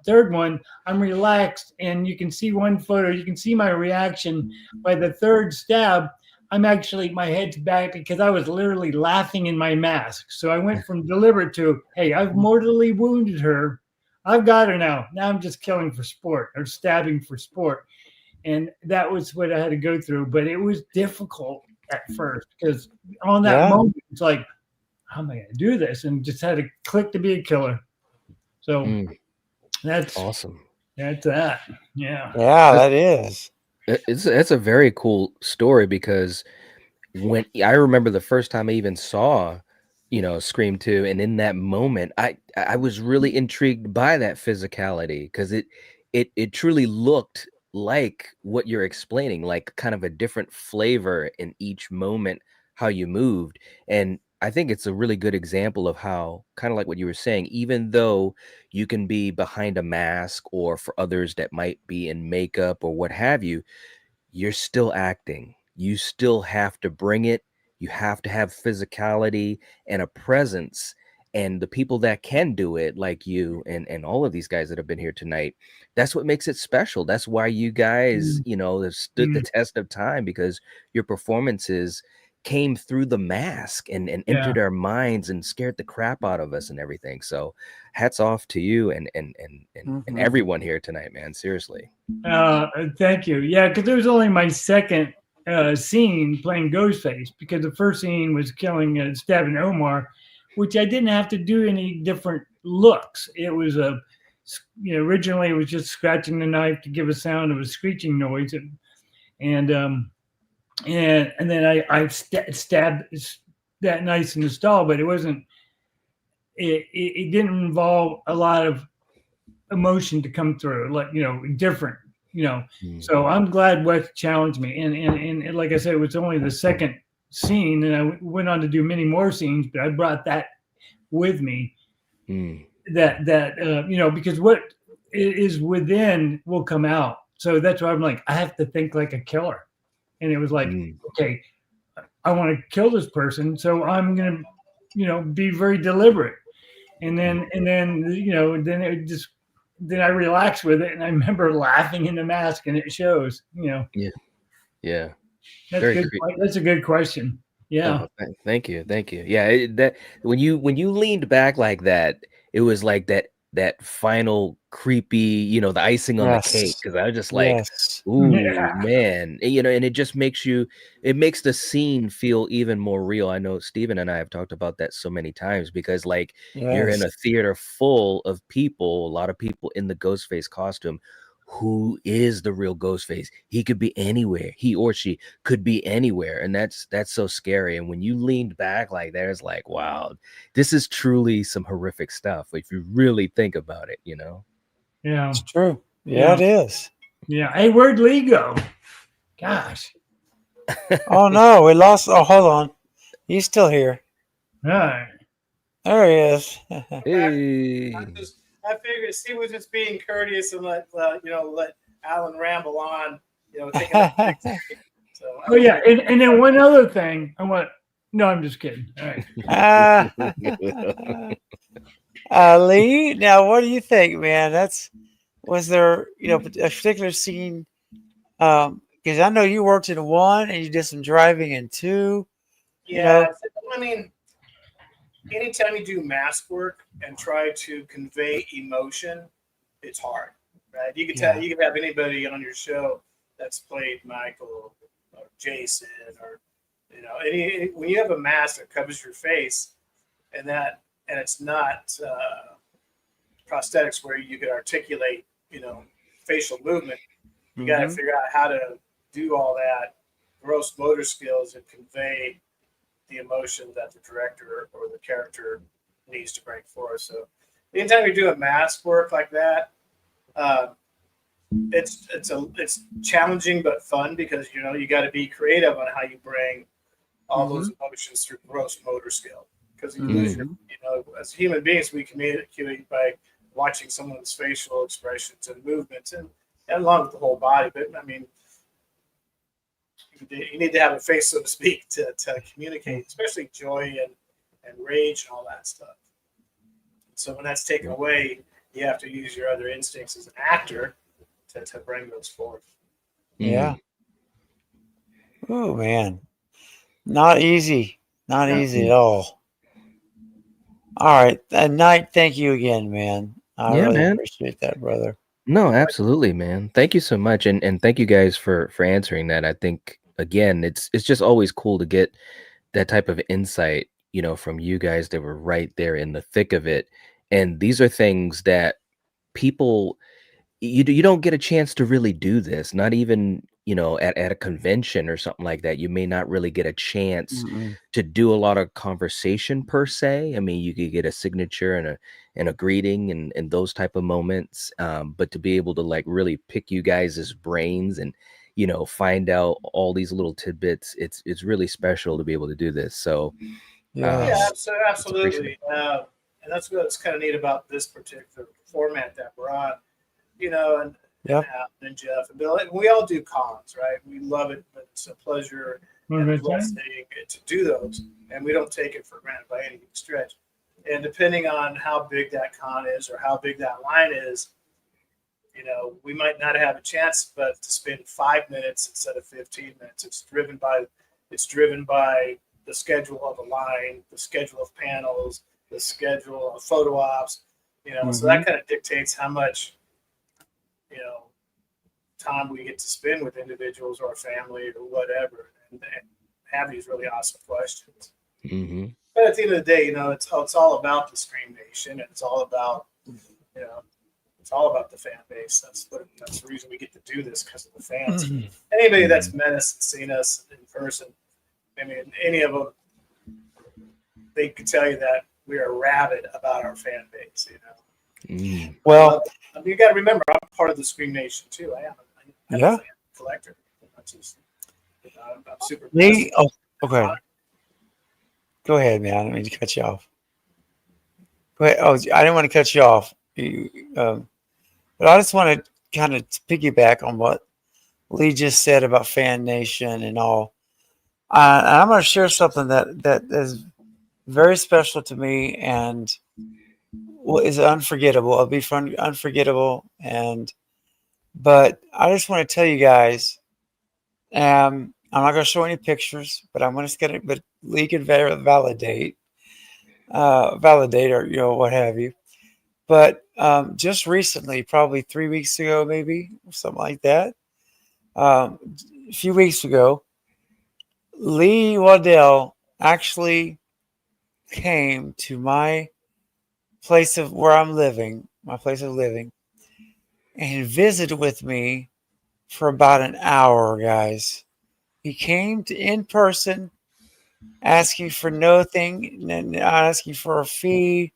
third one, I'm relaxed, and you can see one photo. You can see my reaction. By the third stab, my head's back because I was literally laughing in my mask. So I went from deliberate to, hey, I've mortally wounded her. I've got her now. Now I'm just killing for sport or stabbing for sport. And that was what I had to go through. But it was difficult at first because on that moment, it's like, how am I going to do this? And just had to click to be a killer. So that's awesome. That's that. Yeah. Yeah, that is. It's a very cool story because when I remember the first time I even saw, Scream 2, and in that moment, I was really intrigued by that physicality because it truly looked like what you're explaining, like kind of a different flavor in each moment, how you moved. And I think it's a really good example of how, kind of like what you were saying, even though you can be behind a mask, or for others that might be in makeup or what have you, you're still acting. You still have to bring it. You have to have physicality and a presence. And the people that can do it, like you and all of these guys that have been here tonight, that's what makes it special. That's why you guys, have stood the test of time, because your performances came through the mask and Yeah. entered our minds and scared the crap out of us and everything. So hats off to you and everyone here tonight, man. Seriously. Thank you. Yeah, because it was only my second scene playing Ghostface, because the first scene was killing stabbing Omar, which I didn't have to do any different looks. It was originally it was just scratching the knife to give a sound of a screeching noise, and then I stabbed that knife in the stall, but it wasn't. It didn't involve a lot of emotion to come through, like different. So I'm glad Wes challenged me, and like I said, it was only the second scene, and I went on to do many more scenes, but I brought that with me. That because what is within will come out. So that's why I'm like, I have to think like a killer, and it was like, okay, I want to kill this person, so I'm gonna, be very deliberate, and then then it just. Then I relaxed with it, and I remember laughing in the mask, and it shows. Yeah. That's Very good. That's a good question. Yeah. Oh, thank you. Yeah, that when you leaned back like that, it was like that final creepy, the icing on the cake. Because I was just like, Yes. ooh, Yeah. man, and it just makes the scene feel even more real. I know Steven and I have talked about that so many times, because like you're in Yes. a theater full of people, a lot of people in the Ghostface costume. Who is the real Ghostface? He could be anywhere. He or she could be anywhere, and that's so scary. And when you leaned back like that, it's like, wow, this is truly some horrific stuff if you really think about it. Yeah. It's true. Yeah, it is. Yeah. Hey, where'd Lee go? Gosh. Oh no, we lost. Oh, hold on. He's still here. All right. There he is. Hey. I figured Steve was just being courteous and let Alan ramble on. Taking a so, Oh yeah, and then one other thing. No, I'm just kidding. All right. Lee, now what do you think, man? Was there a particular scene? Because I know you worked in one and you did some driving in two. yeah, I mean, anytime you do mask work and try to convey emotion, it's hard, right? You can have anybody on your show that's played Michael or Jason or when you have a mask that covers your face and it's not prosthetics where you could articulate facial movement, you got to figure out how to do all that gross motor skills and convey the emotion that the director or the character needs to bring forth. So anytime you're doing mask work like that, it's challenging but fun, because you got to be creative on how you bring all those emotions through gross motor skill. Because you lose as human beings, we communicate by watching someone's facial expressions and movements, and along with the whole body. But I mean, you need to have a face, so to speak, to communicate, especially joy and rage and all that stuff. So when that's taken away, you have to use your other instincts as an actor to bring those forth. Yeah. Oh man, not easy. Not easy at all. All right, Knight, thank you again, man. I really appreciate that, brother. No, absolutely, man. Thank you so much, and thank you guys for answering that. I think again, it's just always cool to get that type of insight, from you guys that were right there in the thick of it. And these are things that people you don't get a chance to really do this, not even at a convention or something like that. You may not really get a chance to do a lot of conversation per se. I mean, you could get a signature and a greeting and those type of moments, but to be able to like really pick you guys' brains and find out all these little tidbits, it's really special to be able to do this. So absolutely. And that's what's kind of neat about this particular format that we're on. And Jeff and Bill, and we all do cons, right? We love it, but it's a pleasure and a blessing to do those, and we don't take it for granted by any stretch. And depending on how big that con is or how big that line is, you know, we might not have a chance, but to spend 5 minutes instead of 15 minutes. It's driven by the schedule of a line, the schedule of panels, the schedule of photo ops, you know, so that kind of dictates how much, you know, time we get to spend with individuals or family or whatever, and have these really awesome questions. Mm-hmm. But at the end of the day, you know, it's all about the Scream Nation, and it's all about, you know, it's all about the fan base. That's the reason we get to do this, because of the fans. Anybody that's met us and seen us in person, I mean, any of them, they could tell you that we are rabid about our fan base. You know. Well, I mean, you got to remember, I'm part of the Scream Nation too. I'm a fan collector. I'm super. me. Oh, okay. Go ahead, man. I didn't mean to cut you off. Go ahead. Oh, I didn't want to cut you off. But I just want to kind of piggyback on what Lee just said about Fan Nation and all. And I'm going to share something that is very special to me and is unforgettable. It'll be fun, unforgettable. But I just want to tell you guys, I'm not going to show any pictures, but I'm just going to, but Lee can validate or, you know, what have you. But just recently, probably 3 weeks ago, maybe something like that, a few weeks ago, Lee Waddell actually came to my place of where I'm living, my place of living, and visited with me for about an hour, guys. He came to in person, asking for nothing, not asking for a fee,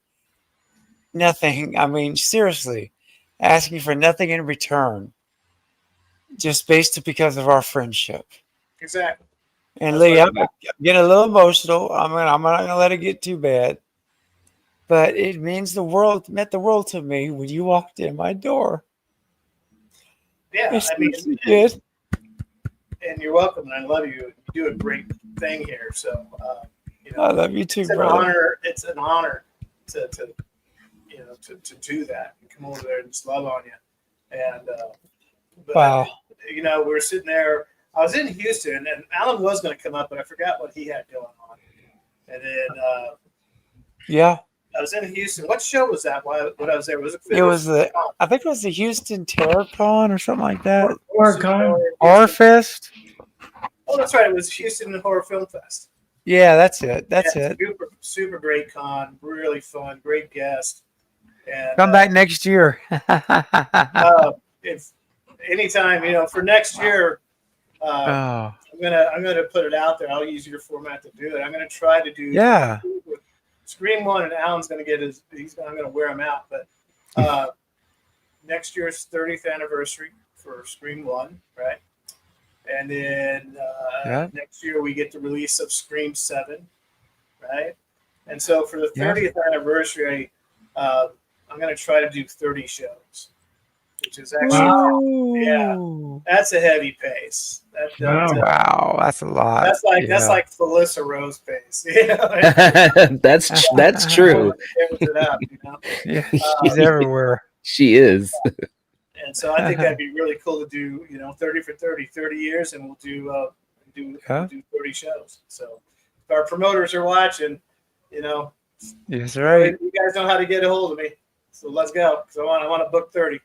nothing. I mean, seriously, asking for nothing in return, just because of our friendship. Exactly. And Lee, I'm getting a little emotional. I'm not gonna let it get too bad. But it meant the world to me when you walked in my door. Yeah, I mean, and you're welcome, and I love you. You do a great thing here, so you know, I love you too, it's brother. It's an honor to you know to do that and come over there and just love on you. And but, wow, you know, we were sitting there. I was in Houston, and Alan was going to come up, but I forgot what he had going on. And then yeah, I was in Houston. What show was that? When I was there, it was I think it was the Houston Terror Con or something like that. Horror Fest. Oh, that's right. It was Houston Horror Film Fest. Yeah, that's it. That's it. Super great con. Really fun. Great guest. And come back next year. If anytime, you know, for next year, I'm gonna put it out there. I'll use your format to do it. I'm gonna try to do Scream 1, and Alan's gonna get I'm gonna wear him out. But next year's 30th anniversary for Scream 1, right? And then next year we get the release of Scream 7, right? And so for the 30th anniversary, I'm going to try to do 30 shows, which is actually, that's a heavy pace. Wow, that's a lot. That's like Felissa Rose pace. You know? That's true. Yeah, she's everywhere. She is. And so I think that'd be really cool to do, you know, 30 for 30 years, and we'll do 30 shows. So if our promoters are watching, you know, that's right. You guys know how to get a hold of me. So let's go. Because I want to book 30.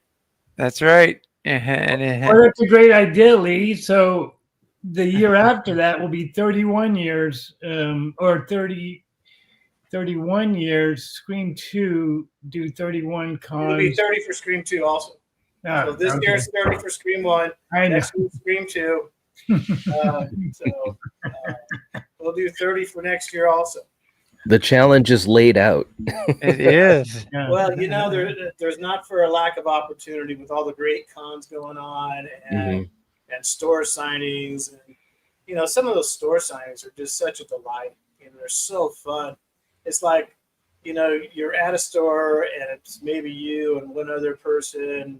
That's right. Well, that's a great idea, Lee. So the year after that will be 31 years, or 31 years. Scream 2 do 31 cons. It'll be 30 for Scream 2 also. So this year's 30 for Scream 1. Next year's Scream 2. We'll do 30 for next year also. The challenge is laid out. It is. Well, you know, there's not for a lack of opportunity with all the great cons going on and store signings. And, you know, some of those store signings are just such a delight. You know, they're so fun. It's like, you know, you're at a store and it's maybe you and one other person,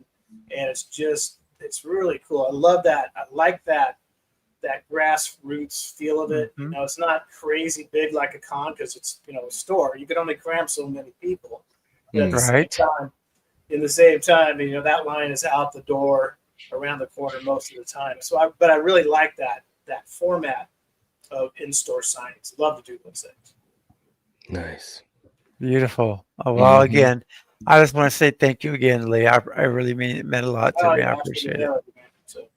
and it's really cool. I love that. I like that. that grassroots feel of it. Mhm. It's not crazy big like a con because it's a store. You can only cram so many people. But at the same Right. time, that line is out the door around the corner most of the time. But I really like that format of in-store signings. Love to do those things. Nice. Beautiful. Oh, well, Mhm. again, I just want to say thank you again, Lee. I really mean it meant a lot to Oh me. yeah, I absolutely. appreciate it. So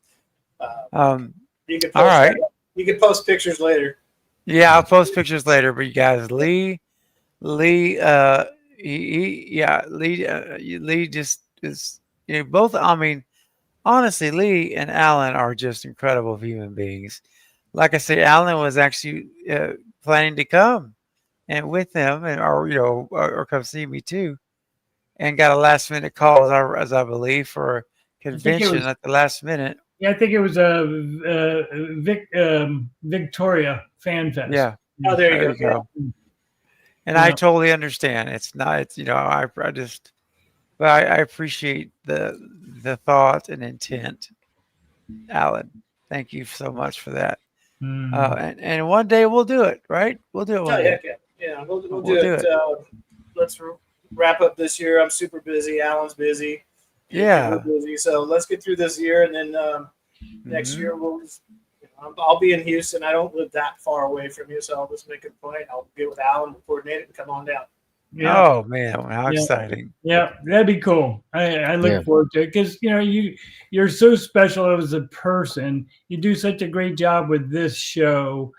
uh, Um, you can all post right. that. You can post pictures later. Yeah, I'll post pictures later, but you guys, Lee, Lee just is, both, I mean, honestly, Lee and Alan are just incredible human beings. Like I say, Alan was actually planning to come and with them or come see me too, and got a last minute call as I believe for a I think it convention was. at the last minute. Yeah, I think it was a Victoria Fan Fest. Yeah, Oh, there there you you go. go. And I Yeah. totally understand. It's not, I just, but I appreciate the thought and intent, Alan. Thank you so much for that. Mm. And one day we'll do it, right? We'll do it Oh, one day. heck yeah. Yeah, we'll do We'll do it. it. Let's wrap up this year. I'm super busy. Alan's busy. And we're Yeah. busy. So let's get through this year, and then next Mhm. year I'll be in Houston. I don't live that far away from you, so I'll just make a point. I'll get with Alan, we'll coordinate it, and come on down. Yeah. Oh man, how Yeah. exciting! Yeah, that'd be cool. I look Yeah. forward to it because you're so special as a person. You do such a great job with this show.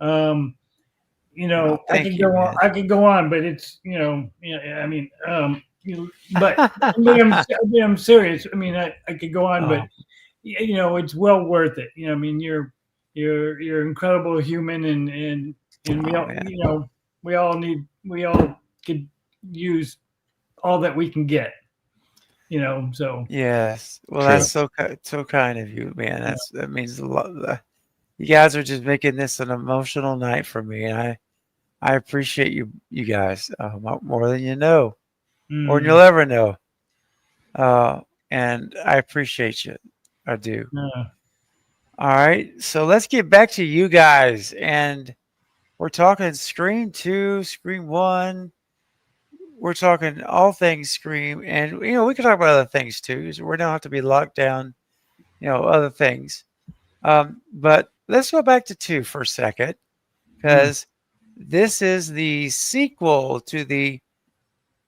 Um, Oh, I thank could you, go on. man. I could go on, but it's I mean, but I'm serious. I mean, I could go on, but Oh, it's well worth it. I mean, you're an incredible human, and we oh all man. we all could use all that we can get. So Yes. Well, True. that's so kind of you, man. That means a lot. You guys are just making this an emotional night for me, and I appreciate you guys more than you know, or than mm, you'll ever know. Uh, and I appreciate you. I do. uh, All right. So let's get back to you guys, and we're talking Scream 2, Scream 1. We're talking all things Scream, and we can talk about other things too. So we don't have to be locked down, other things. But let's go back to 2 for a second, because this is the sequel to the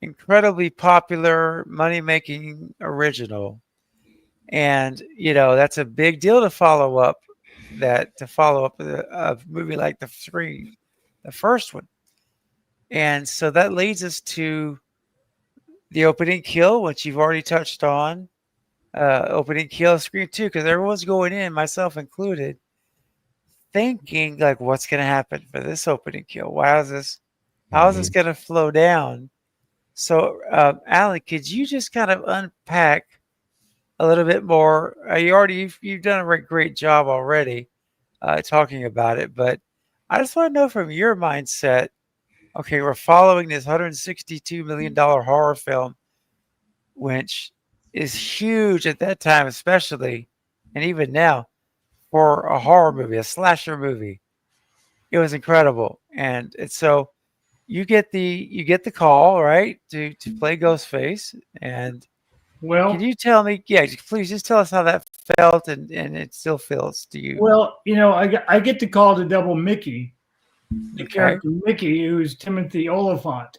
incredibly popular money-making original, and that's a big deal to follow up a movie like the Scream, the first one, and so that leads us to the opening kill, which you've already touched on. Opening kill Scream 2, because everyone's going in, myself included, thinking like, what's going to happen for this opening kill? How is this going to flow down? So, Alan, could you just kind of unpack a little bit more? You've done a great job already talking about it, but I just want to know from your mindset. Okay, we're following this $162 million horror film, which is huge at that time, especially, and even now for a horror movie, a slasher movie. It was incredible, and so you get the call, right, to play Ghostface, and can well, you tell me? Yeah, please just tell us how that felt, and it still feels to you. I get the call to double Mickey, the Okay. character Mickey, who's Timothy Oliphant.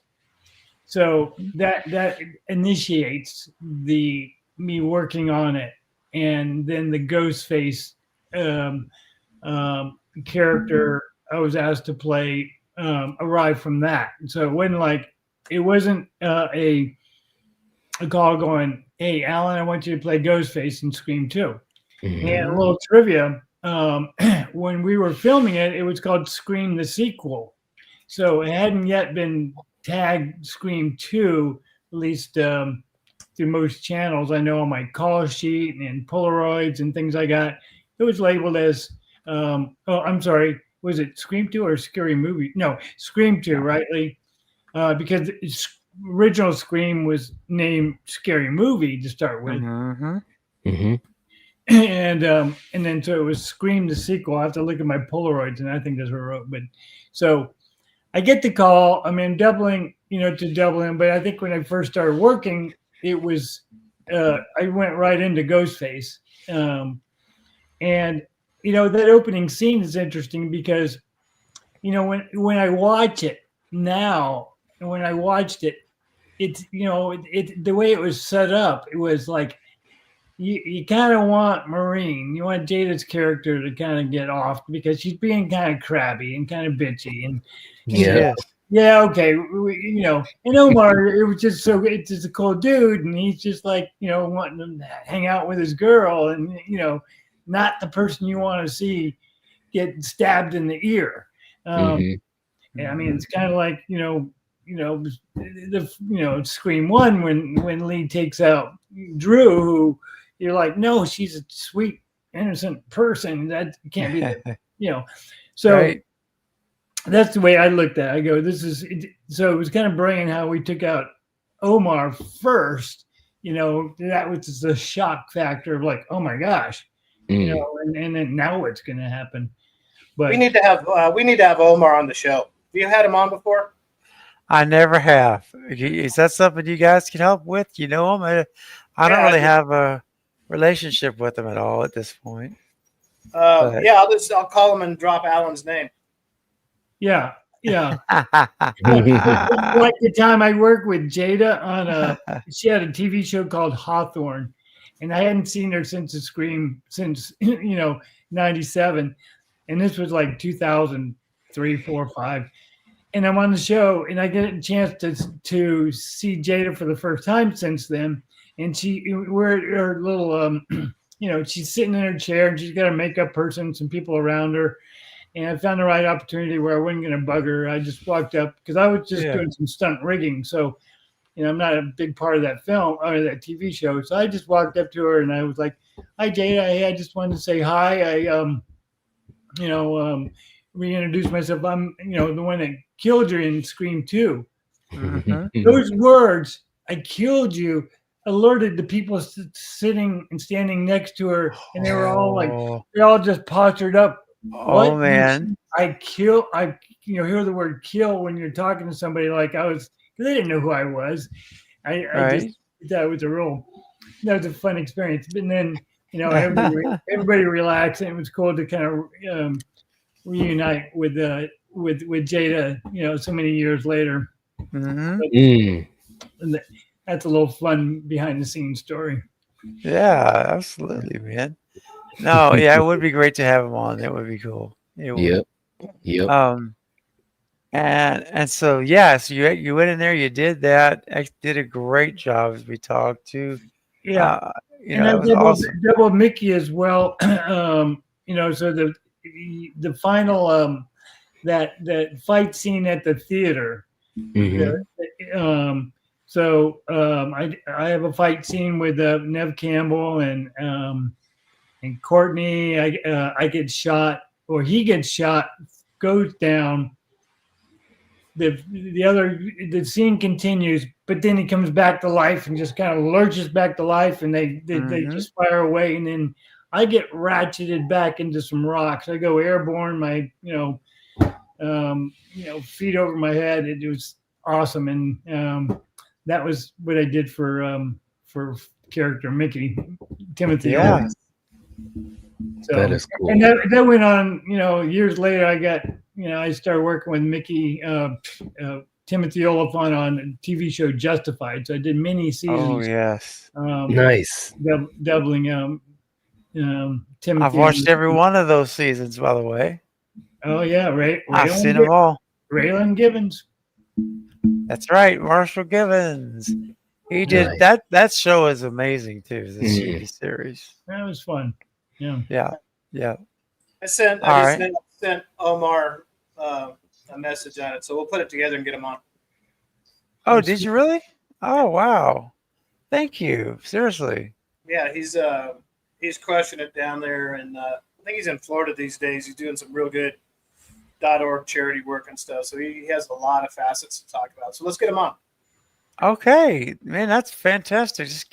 So that initiates the me working on it, and then the Ghostface um, character I was asked to play arrived from that. So it wasn't a call going, "Hey, Alan, I want you to play Ghostface in Scream 2." And a little trivia: when we were filming it, it was called Scream the Sequel, so it hadn't yet been tagged Scream 2, at least through most channels. I know on my call sheet and Polaroids and things like that, it was labeled as, I'm sorry, was it Scream 2 or Scary Movie? No, Scream 2, Yeah. right, Lee? Because original Scream was named Scary Movie to start with. Mm-hmm. Mm-hmm. and then so it was Scream the sequel. I have to look at my Polaroids, and I think that's what I wrote. But so I get the call. I mean, doubling, to Dublin. But I think when I first started working, it was I went right into Ghostface, and that opening scene is interesting because when I watch it now, and when I watched it, it's the way it was set up. It was like you kind of want Maureen, you want Jada's character to kind of get off because she's being kind of crabby and kind of bitchy and Yeah. Yes. yeah, okay, and Omar, it's just a cool dude, and he's just like wanting to hang out with his girl, and not the person you want to see get stabbed in the ear. Mhm. And I mean, it's kind of like Scream One when Lee takes out Drew, who you're like, no, she's a sweet, innocent person. That can't be, So Right. that's the way I looked at it. I go, this is it. So it was kind of brilliant how we took out Omar first. That was just a shock factor of like, oh my gosh, Mm. and then now what's going to happen? But We need to have Omar on the show. Have you had him on before? I never have. Is that something you guys can help with? You know him? I don't Yeah, really have a relationship with him at all at this point. But- yeah, I'll call him and drop Alan's name. yeah. Like the time I worked with Jada on she had a TV show called Hawthorne, and I hadn't seen her since the Scream since 97, and this was like 2003, 4, 5, and I'm on the show, and I get a chance to see Jada for the first time since then, and we're at her little she's sitting in her chair, and she's got a makeup person, some people around her. And I found the right opportunity where I wasn't going to bug her. I just walked up because I was just doing some stunt rigging. So, I'm not a big part of that film or that TV show. So I just walked up to her and I was like, "Hi, Jada. Hey, I just wanted to say hi. I reintroduce myself. I'm, the one that killed you in Scream 2. Mhm. Those words, I killed you, alerted the people sitting and standing next to her. And they were all like, they all just postured up. Oh, man. I hear the word kill when you're talking to somebody like I was, they didn't know who I was. I Right. just, that was a fun experience. And then, everybody relaxed, and it was cool to kind of reunite with Jada, so many years later. Mhm. Mm. And that's a little fun behind the scenes story. Yeah, absolutely, man. No, yeah, it would be great to have him on. That would be cool. It would. Yep. And so you went in there, you did that. Did a great job as we talked to. Yeah. And that I was awesome. doubled Mickey as well. So the final that fight scene at the theater. Mhm. I have a fight scene with Nev Campbell and Courtney. I get shot, or he gets shot, goes down. The scene continues, but then he comes back to life and just kind of lurches back to life, and they just fire away, and then I get ratcheted back into some rocks. I go airborne, my feet over my head. It was awesome, and that was what I did for character Mickey Timothy. Yeah. So, That is cool. and that went on. Years later, I started working with Mickey Timothy Oliphant on a TV show Justified. So I did many seasons. Oh yes. Nice. Doubling Timothy. I've watched every one of those seasons, by the way. Oh yeah, I've seen them all. Raylan Givens. That's right, Marshall Givens. He did that show is amazing too, the TV series. That was fun. Yeah. Yeah. I sent Omar a message on it, so we'll put it together and get him on. Oh, did you really? Oh wow. Thank you. Seriously. Yeah, he's crushing it down there, and I think he's in Florida these days. He's doing some real good .org charity work and stuff. So he has a lot of facets to talk about. So let's get him on. Okay, man, that's fantastic. Just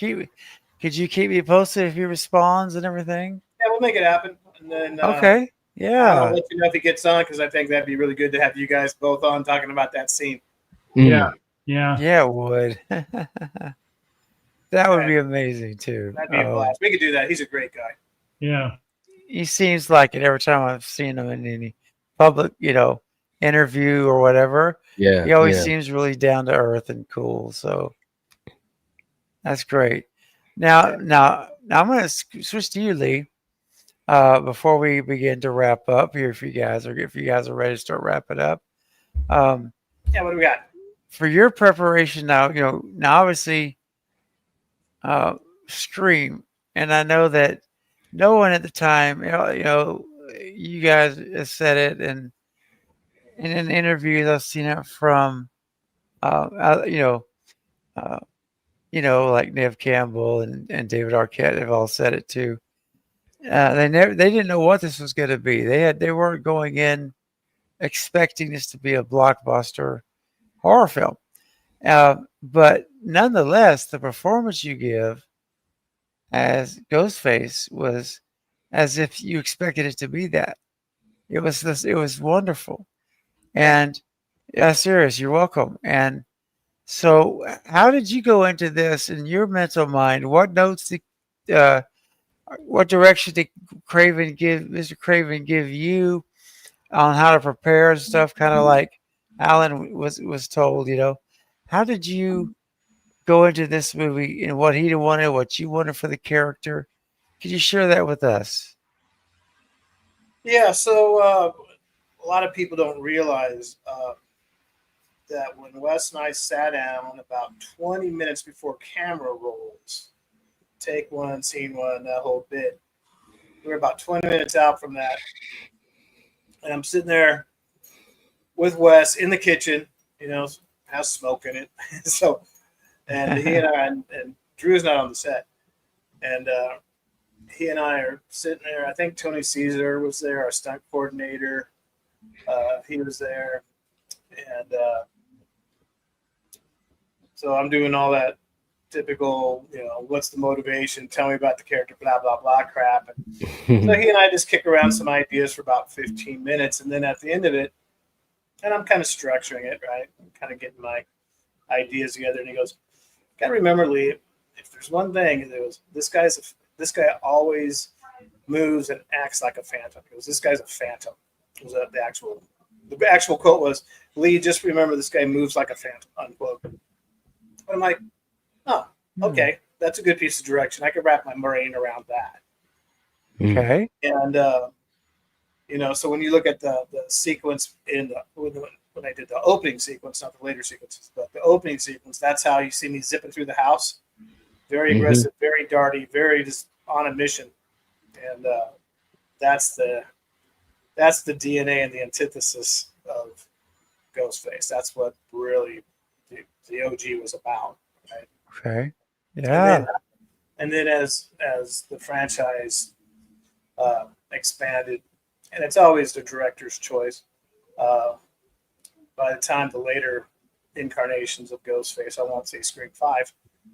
could you keep me posted if he responds and everything? Yeah, we'll make it happen. And then Okay. I'll Yeah. let you know if he gets on because I think that'd be really good to have you guys both on talking about that scene. Yeah. Yeah. Yeah, it would. That would Right. be amazing too. That'd be a blast. We could do that. He's a great guy. Yeah. He seems like it every time I've seen him in any public, interview or whatever. Yeah. He always Yeah. seems really down to earth and cool. So that's great. Now I'm going to switch to you, Lee. Before we begin to wrap up here, if you guys are ready to start wrapping up, Yeah, what do we got? for your preparation now, now obviously, Scream, and I know that no one at the time, you guys have said it, and in an interview I've seen it from, like Nev Campbell and David Arquette have all said it too. They didn't know what this was going to be. They weren't going in expecting this to be a blockbuster horror film. But nonetheless, the performance you give as Ghostface was as if you expected it to be that. It was wonderful. And yeah, serious, you're welcome. And so how did you go into this in your mental mind? What notes what direction did Mr. Craven give you on how to prepare and stuff, kind of like Alan was told, How did you go into this movie and what he wanted, what you wanted for the character? Could you share that with us? Yeah, so a lot of people don't realize that when Wes and I sat down about 20 minutes before camera rolls, take one, scene one, that whole bit, we were about 20 minutes out from that. And I'm sitting there with Wes in the kitchen, has smoke in it. So, and he and I, and Drew's not on the set. And he and I are sitting there. I think Tony Caesar was there, our stunt coordinator. He was there. And so I'm doing all that typical, what's the motivation? Tell me about the character, blah, blah, blah crap. And so he and I just kick around some ideas for about 15 minutes. And then at the end of it, and I'm kind of structuring it, right? I'm kind of getting my ideas together. And he goes, got to remember, Lee, if there's one thing, it was this guy always moves and acts like a phantom. It was this guy's a phantom. It was the actual quote was, Lee, just remember this guy moves like a phantom, unquote. But I'm like, oh, okay, that's a good piece of direction. I could wrap my brain around that. Okay. And so when you look at the sequence when I did the opening sequence, not the later sequences, but the opening sequence, that's how you see me zipping through the house. Very aggressive, very darty, very just on a mission. And that's the DNA and the antithesis of Ghostface. That's what really the OG was about. Right? Okay. Yeah. And then as the franchise expanded, and it's always the director's choice. By the time the later incarnations of Ghostface, I won't say Scream 5,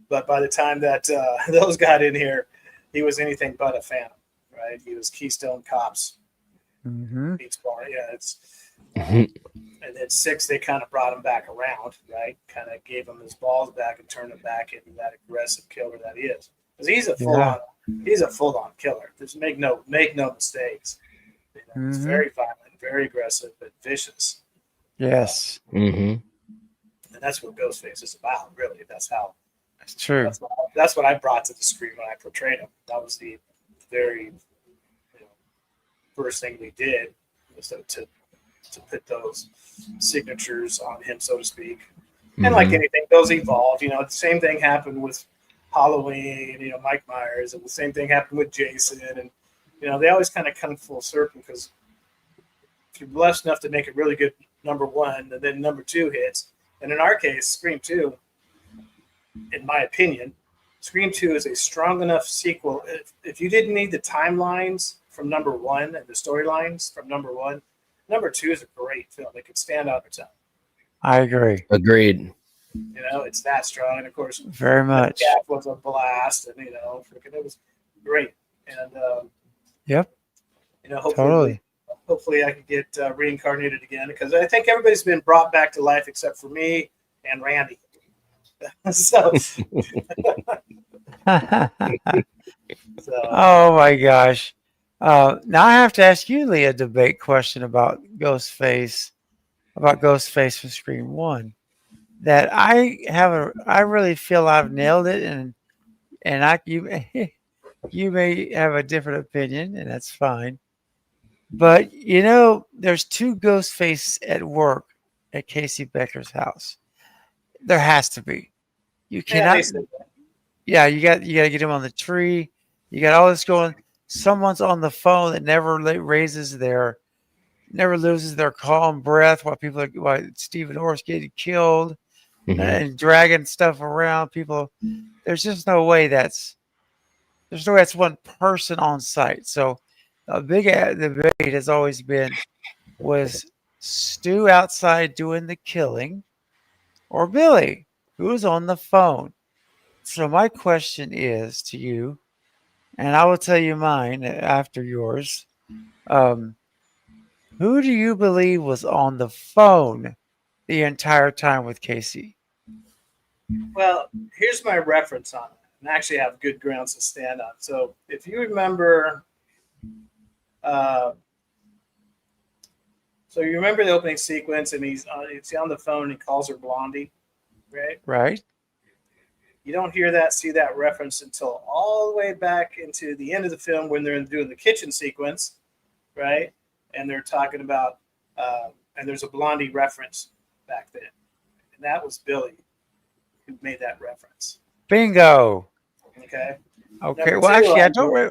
but by the time that those got in here, he was anything but a phantom, right? He was Keystone Cops. Beats Bar. Yeah, and then 6, they kind of brought him back around, right? Kind of gave him his balls back and turned him back into that aggressive killer that he is. Because he's a full on killer. Just make no mistakes. He's very violent, very aggressive, but vicious. Yes. And that's what Ghostface is about, really. That's true. That's what I brought to the screen when I portrayed him. That was the very first thing we did, was to put those signatures on him, so to speak. And like anything, those evolve. The same thing happened with Halloween, Mike Myers, and the same thing happened with Jason. And, they always kind of come full circle, because if you're blessed enough to make a really good number 1, and then number 2 hits, and in our case, Scream 2, in my opinion, Scream 2 is a strong enough sequel. If you didn't need the timelines from number 1 and the storylines from number 1, number 2 is a great film. It could stand on its own. I agree. Agreed. You know, it's that strong. And of course, Very much. Metcalf was a blast, and you know, freaking, it was great. And Yep. you know, Totally. hopefully I can get reincarnated again, because I think everybody's been brought back to life except for me and Randy. so, Oh my gosh. Now I have to ask you, Lee, a debate question about Ghostface from Scream 1. That I really feel I've nailed it, and you may have a different opinion, and that's fine. But you know, there's two Ghostface at work at Casey Becker's house. There has to be. You yeah, cannot. they said that. Yeah, you got to get him on the tree. You got all this going. Someone's on the phone that never loses their calm breath while Stephen Orr's getting killed and dragging stuff around people. There's just no way that's one person on site. So a big debate has always been, was Stu outside doing the killing, or Billy, who's on the phone? So my question is to you, and I will tell you mine after yours. Who do you believe was on the phone the entire time with Casey? Well, here's my reference on it, and I actually have good grounds to stand on. So if you remember, the opening sequence, and he's on the phone and he calls her Blondie, right? Right. You don't see that reference until all the way back into the end of the film when they're doing the kitchen sequence, right? And they're talking about, and there's a Blondie reference back then, and that was Billy who made that reference. Bingo. Okay. Okay. Number Well, two, actually,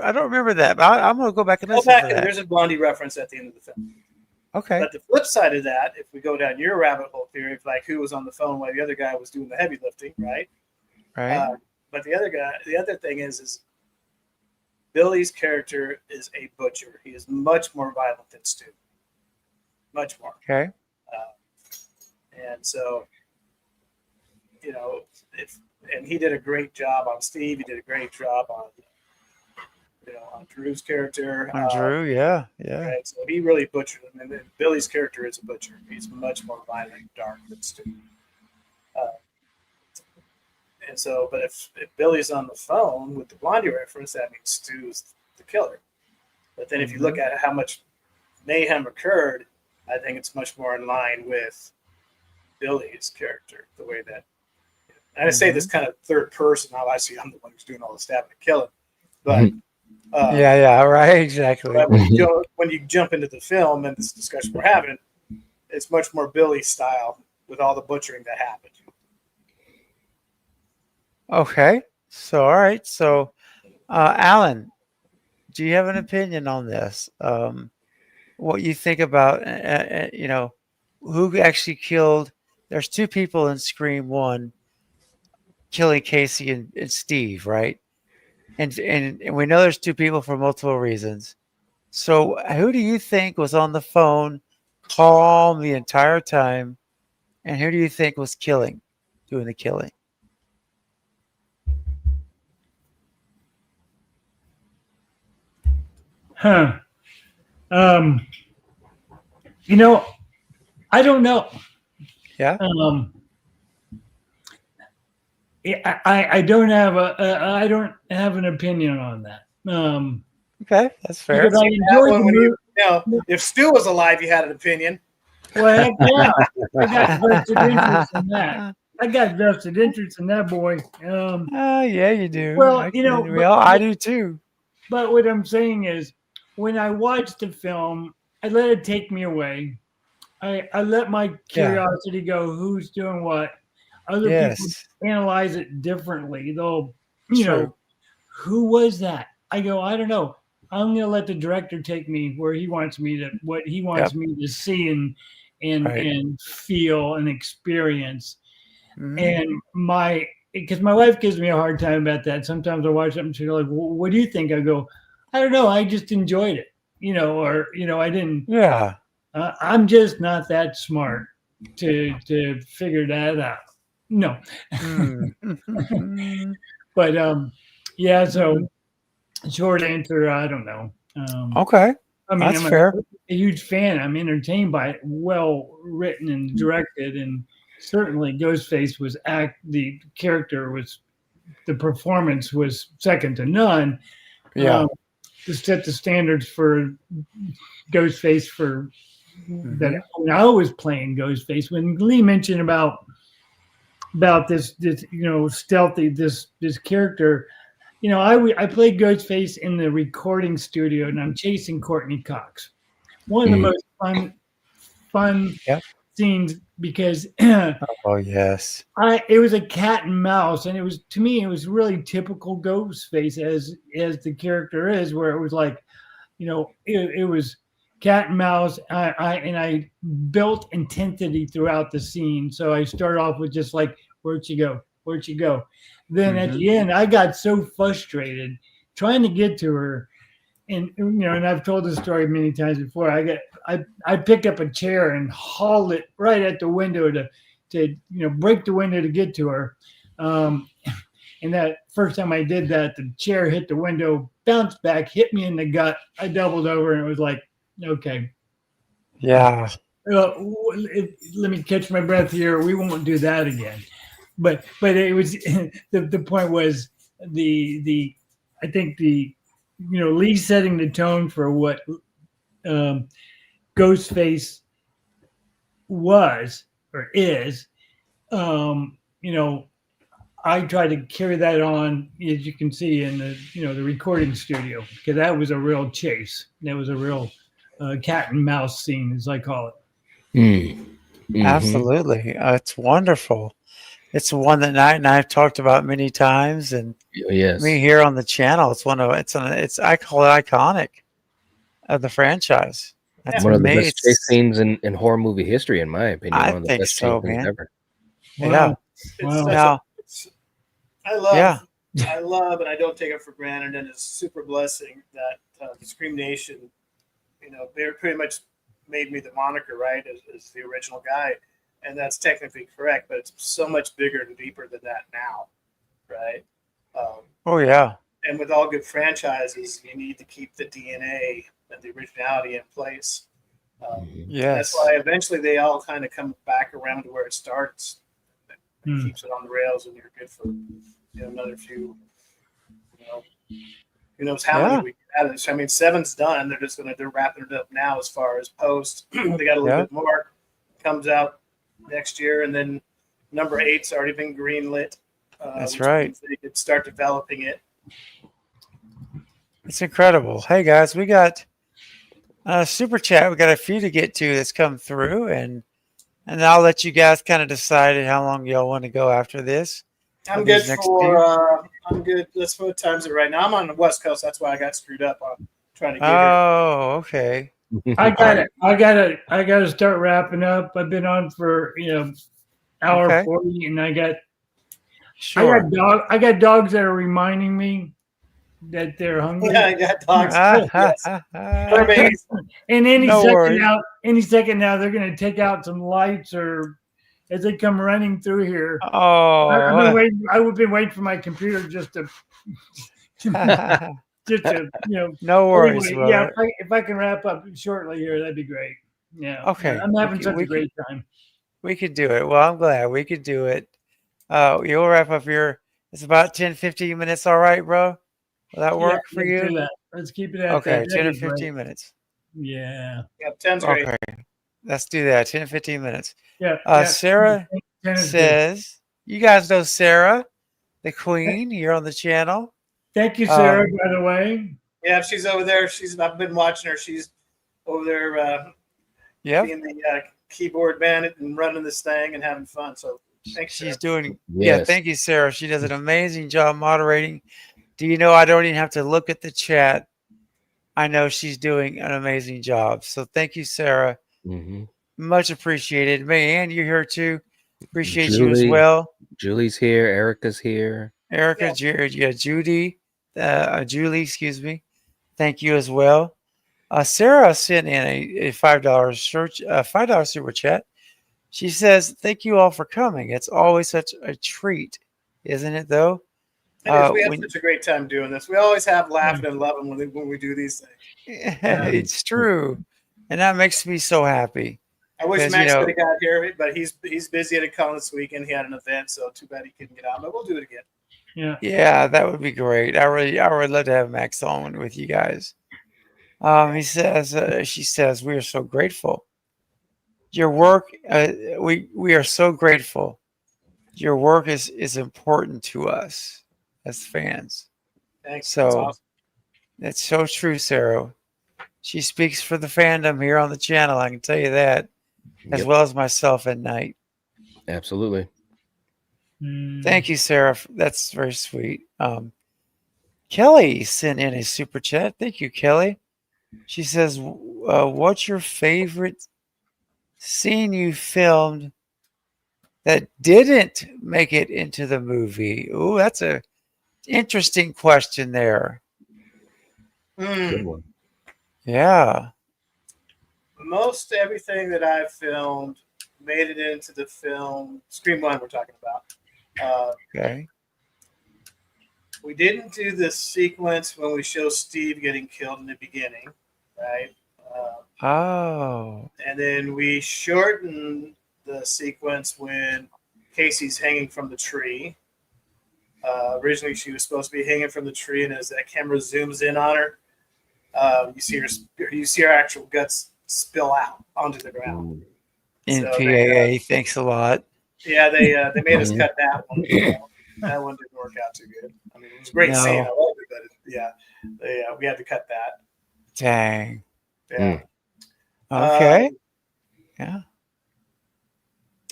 I don't remember that, but I'm going to go back and listen to that. There's a Blondie reference at the end of the film. Okay. But the flip side of that, if we go down your rabbit hole theory of like who was on the phone while the other guy was doing the heavy lifting, right? Right. But the other thing is Billy's character is a butcher. He is much more violent than Stu. Much more. Okay. And so, you know, and he did a great job on Steve. He did a great job on Drew's character. On Drew, yeah. Right? So he really butchered him. And then Billy's character is a butcher. He's much more violent and dark than Stu. And so, but if Billy's on the phone with the Blondie reference, that means Stu's the killer. But then if you look at how much mayhem occurred, I think it's much more in line with Billy's character, the way that. And I say this kind of third person. Obviously, I'm the one who's doing all the stabbing and killing. But yeah, right, exactly. But when you jump into the film and this discussion we're having, it's much more Billy style with all the butchering that happened. Okay. So, all right. So, Alan, do you have an opinion on this? What you think about, who actually killed? There's two people in Scream 1 killing Casey and Steve, right? And we know there's two people for multiple reasons. So, who do you think was on the phone, calm the entire time, and who do you think was doing the killing? Huh. You know, I don't know. Yeah. I don't have I don't have an opinion on that. Okay, that's fair. Because I enjoyed the movie. If Stu was alive, you had an opinion. Well, heck yeah, I got vested interest in that. I got vested interest in that, boy. Yeah, you do. Well, I do too. But what I'm saying is, when I watched the film, I let it take me away. I let my curiosity go. Who's doing what? Other people analyze it differently. They'll, who was that? I go, I don't know. I'm going to let the director take me where he wants me to, what he wants me to see and feel and experience. And because my wife gives me a hard time about that. Sometimes I watch something, she's like, well, what do you think? I go, I don't know. I just enjoyed it, I didn't. Yeah. I'm just not that smart to figure that out. No, Mm. but yeah. So short answer, I don't know. Okay, I mean, that's I'm fair. a huge fan. I'm entertained by it. Well written and directed, and certainly Ghostface was the character was the performance was second to none. Yeah. To set the standards for Ghostface for that Hmm. when I was playing Ghostface. When Lee mentioned about this stealthy this character, I played Ghostface in the recording studio, and I'm chasing Courtney Cox. One of the Mm. most fun Yep. scenes because Oh yes. it was a cat and mouse, and it was to me it was really typical Ghostface as the character is, where it was like it was cat and mouse. I built intensity throughout the scene, so I started off with just like where'd she go, where'd she go. Then at Hmm. the end, I got so frustrated trying to get to her, and I've told this story many times before. I picked up a chair and hauled it right at the window to break the window to get to her. Um, and that first time I did that, the chair hit the window, bounced back, hit me in the gut. I doubled over, and it was like, okay, Yeah. let me catch my breath here. We won't do that again. But it was the point was the I think the Lee setting the tone for what Ghostface was or is. Um, you know, I try to carry that on, as you can see in the recording studio, because that was a real chase. That was a real cat and mouse scene, as I call it. Mm. Mhm. Absolutely. It's wonderful. It's one that Knight and I've talked about many times, and Yes. me here on the channel. It's I call it iconic of the franchise. That's One of the best chase amazing. scenes in horror movie history, in my opinion. I One of the think best chase so, scenes man. ever. Yeah. Wow. It's Wow. such Now, I love, yeah. I love, and I don't take it for granted, and it's a super blessing that Scream Nation, they pretty much made me the moniker, right, as the original guy, and that's technically correct, but it's so much bigger and deeper than that now, right? Oh yeah. And with all good franchises, you need to keep the DNA and the originality in place. Mhm. And that's Yes. why eventually they all kind of come back around to where it starts. It keeps it on the rails, and you're good for another few. Who knows how many Yeah. we can add? I mean, 7's done. They're wrapping it up now as far as post. They got a little Yeah. bit more comes out next year, and then number 8's already been greenlit. That's which right. means they could start developing it. It's incredible. Hey guys, we got super chat. We got a few to get to that's come through, and I'll let you guys kind of decide how long y'all want to go after this. I'm These good next for. few. I'm good. Let's what times it right now. I'm on the West Coast. That's why I got screwed up on trying to get here. Oh, okay. I got it. I got to start wrapping up. I've been on for hour Okay. 40, and Sure. I got dogs that are reminding me that they're hungry. Yeah, I got dogs. Yes. Fur No babies. And any worries. second now, they're going to take out some lights or as they come running through here. I've been Oh. waiting. I've been waiting for my computer just to No worries, Anyway, yeah, brother. if I can wrap up shortly here, that'd be great. Yeah. Okay. I'm having We such a can great time. we could do it. Well, I'm glad we could do it. You'll wrap up here. It's about 10, 15 minutes. All right, bro? Will that work for let's do you? that. Let's keep it at Okay, that. 10 or That'd be 15 great. minutes. Yeah. Yep, 10's great. Okay. Let's do that. 10 to 15 minutes. Yeah. Sarah 10 is good. says, you guys know Sarah, the queen, here on the channel. Thank you, Sarah, by the way. Yeah, she's over there. I've been watching her. She's over there Yep. being the keyboard bandit and running this thing and having fun. So thanks, She's Sarah. doing, yeah, Yes. thank you, Sarah. She does an amazing job moderating. Do you know I don't even have to look at the chat? I know she's doing an amazing job. So thank you, Sarah. Mhm. Much appreciated. Man, you're here too. Appreciate you as Julie. well. Julie's here. Erica's here. Erica, Jared, yeah, Judy, Julie, excuse me. Thank you as well. Sarah sent in a $5 search, $5 super chat. She says, "Thank you all for coming. It's always such a treat, isn't it? Though It is. We have when such a great time doing this. We always have laughing and loving when we do these things. it's true, and that makes me so happy I wish because Max could have got here, but he's busy at a con this weekend. He had an event, so too bad he couldn't get out. But we'll do it again. Yeah. yeah, that would be great. I would love to have Max on with you guys. He says, she says, we are so grateful. Your work, we are so grateful. Your work is important to us as fans. Thanks. So That's awesome. that's so true, Sarah. She speaks for the fandom here on the channel. I can tell you that, as Yep. well as myself at night. Absolutely. Thank you, Sarah. That's very sweet. Kelly sent in a super chat. Thank you, Kelly. She says, "What's your favorite scene you filmed that didn't make it into the movie?" Ooh, that's a interesting question there. Good one. Yeah. Most everything that I've filmed made it into the film Scream 1 we're talking about. Okay. We didn't do the sequence when we show Steve getting killed in the beginning, right? Oh. And then we shortened the sequence when Casey's hanging from the tree. Originally, she was supposed to be hanging from the tree, and as that camera zooms in on her, you see her actual guts spill out onto the ground. In So PAA, thanks a lot. Yeah, they made us cut that one. That one didn't work out too good. I mean, it was a great scene. I loved it, but yeah, we had to cut that. Dang. Yeah. Okay. Yeah.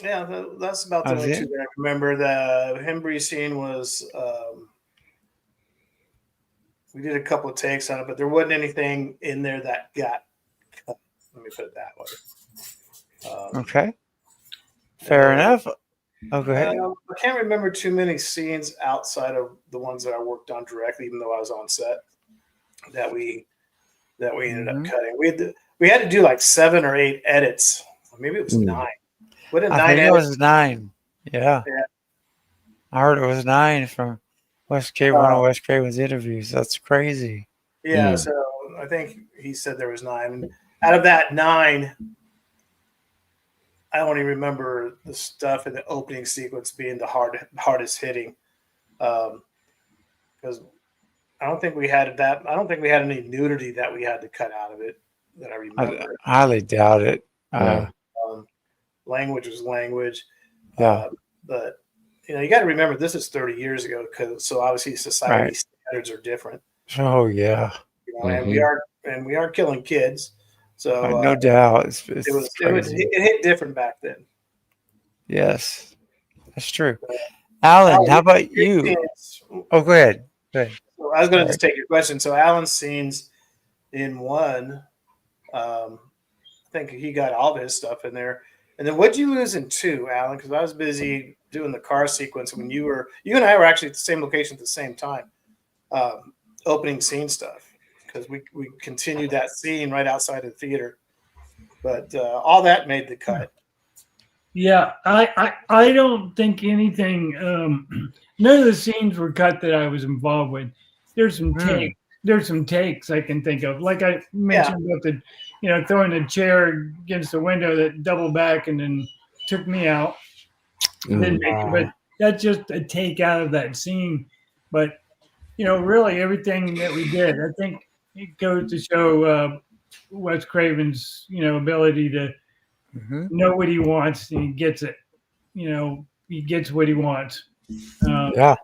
Yeah, that's about the That was only two it? that I remember. The Hembry scene was we did a couple of takes on it, but there wasn't anything in there that got cut. Let me put it that way. Okay. Fair enough. Oh, go ahead. I can't remember too many scenes outside of the ones that I worked on directly, even though I was on set, that we ended up cutting. We had to do like 7 or 8 edits. Maybe it was 9. What did 9 I think edits? it was 9. Yeah. I heard it was 9 from Wes Craven, one of Wes Craven's interviews. That's crazy. Yeah, so I think he said there was 9. And out of that 9, I only remember the stuff in the opening sequence being the hardest hitting, because I don't think we had that. I don't think we had any nudity that we had to cut out of it that I remember. I highly doubt it. Language was language. Yeah. But you got to remember this is 30 years ago, so obviously society standards are different. Oh yeah. And we are killing kids. So no doubt, it hit different back then. Yes, that's true. Alan, how about you? Oh, go ahead. So I was going to just take your question. So Alan's scenes in 1, I think he got all of his stuff in there. And then what'd you lose in 2, Alan? Because I was busy doing the car sequence when you and I were actually at the same location at the same time, opening scene stuff. Because we continued that scene right outside of the theater, but all that made the cut. Yeah, I don't think anything. None of the scenes were cut that I was involved with. There's some takes. There's some takes I can think of, like I mentioned about the, throwing a chair against the window that doubled back and then took me out. But that's just a take out of that scene. But really everything that we did, I think. It goes to show Wes Craven's, ability to know what he wants, and he gets it. He gets what he wants. Yeah.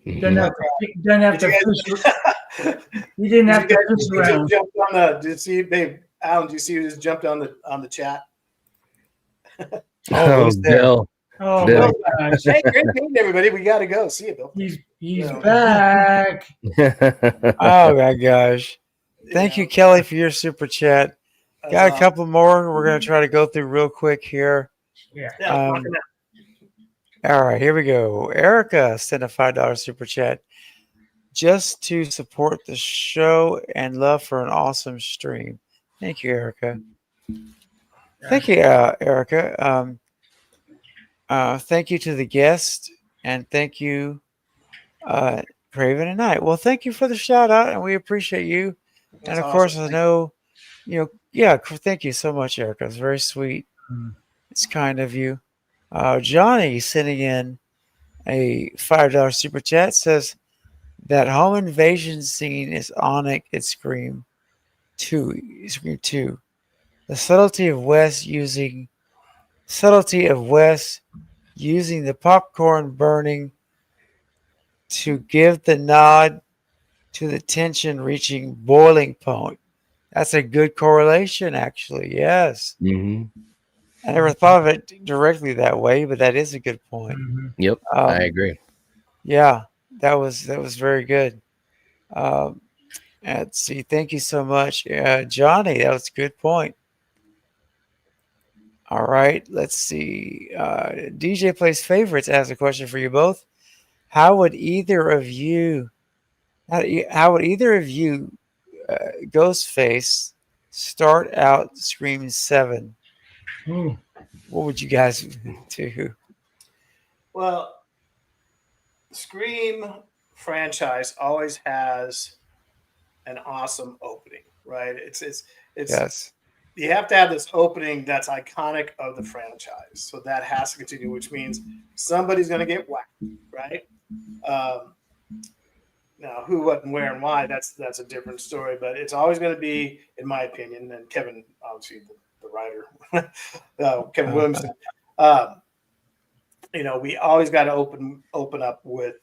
Doesn't have to fish. He didn't have to fish around. Did you see, babe? Alan, do you see who just jumped on the chat? Oh, Bill. Oh Bill. my gosh! Hey, great meeting everybody. We got to go. See you, Bill. He's back. Oh my gosh! Thank you, Kelly, for your super chat. Got a couple more. We're going to try to go through real quick here. Yeah. All right, here we go. Erica sent a $5 super chat just to support the show and love for an awesome stream. Thank you, Erica. Thank you, Erica. Thank you to the guest, and thank you, Craven and Knight. Well, thank you for the shout out, and we appreciate you. That's And of course, awesome. I know, yeah. Thank you so much, Erica. It's very sweet. It's kind of you. Johnny sending in a $5 super chat says that home invasion scene is on it. It's Scream 2. Scream 2. The subtlety of Wes using the popcorn burning to give the nod to the tension reaching boiling point. That's a good correlation, actually. Yes. Hmm. I never thought of it directly that way, but that is a good point. Yep, I agree. Yeah, that was very good. Um, let's see. Thank you so much, Johnny. That was a good point. All right, let's see. DJ Plays Favorites asks a question for you both. How would either of you, how would either of you, Ghostface, start out Scream 7? Ooh. What would you guys do? Well, Scream franchise always has an awesome opening, right? It's Yes. you have to have this opening that's iconic of the franchise. So that has to continue, which means somebody's going to get whacked, right? Now, who, what, and where, and why, that's a different story. But it's always going to be, in my opinion, and Kevin, obviously the writer, Kevin Williamson, we always got to open up with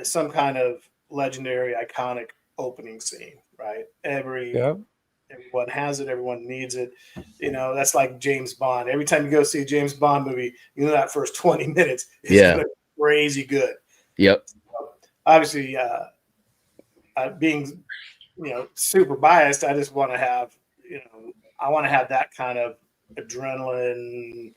some kind of legendary, iconic opening scene, right? Yep. Everyone has it. Everyone needs it. That's like James Bond. Every time you go see a James Bond movie, that first 20 minutes is going to be crazy good. Yep. So, obviously, being, super biased, I just want to have, I want to have that kind of adrenaline,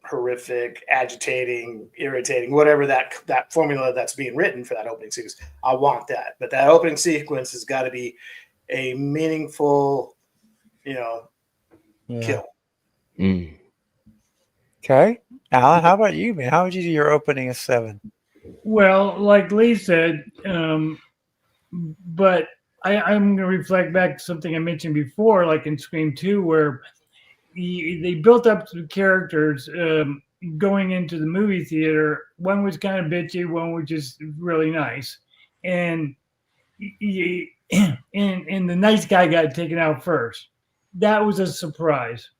horrific, agitating, irritating, whatever that formula that's being written for that opening sequence. I want that, but that opening sequence has got to be a meaningful, kill. Mm. Okay, Alan, how about you, man? How would you do your opening of 7? Well, like Lee said, but I'm going to reflect back to something I mentioned before, like in Scream 2, where they built up the characters going into the movie theater. One was kind of bitchy, one was just really nice. And and the nice guy got taken out first. That was a surprise,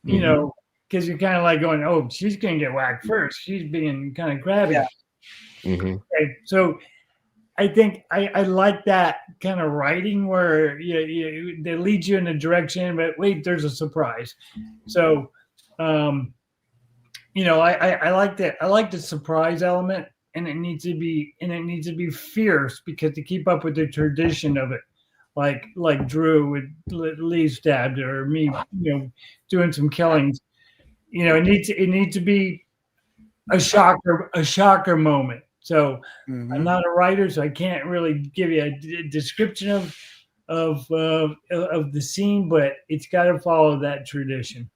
because you're kind of like going, oh, she's going to get whacked first. She's being kind of crabby. Yeah. Mm-hmm. Okay, so I think I like that kind of writing where they lead you in a direction, but wait, there's a surprise. So, I like that. I like the surprise element, and it needs to be fierce, because to keep up with the tradition of it, like Drew with Lee stabbed, or me, doing some killings. It needs to be a shocker moment. So I'm not a writer, so I can't really give you a description of the scene, but it's got to follow that tradition.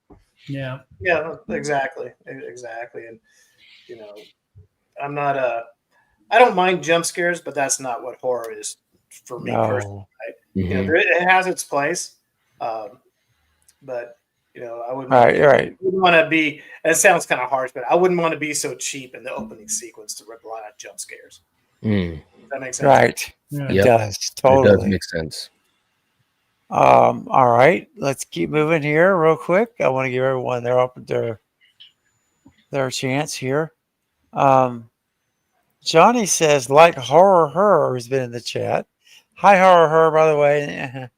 Yeah. Yeah, exactly. And I don't mind jump scares, but that's not what horror is for me personally. Right? Mm-hmm. It has its place, but I wouldn't. Right. Wouldn't want to be. It sounds kind of harsh, but I wouldn't want to be so cheap in the opening sequence to rely on jump scares. Mm. Does that make sense? Right. Yeah. It does. Totally. It does make sense. All right. Let's keep moving here real quick. I want to give everyone their chance here. Johnny says, like horror has been in the chat. Hi, horror, by the way.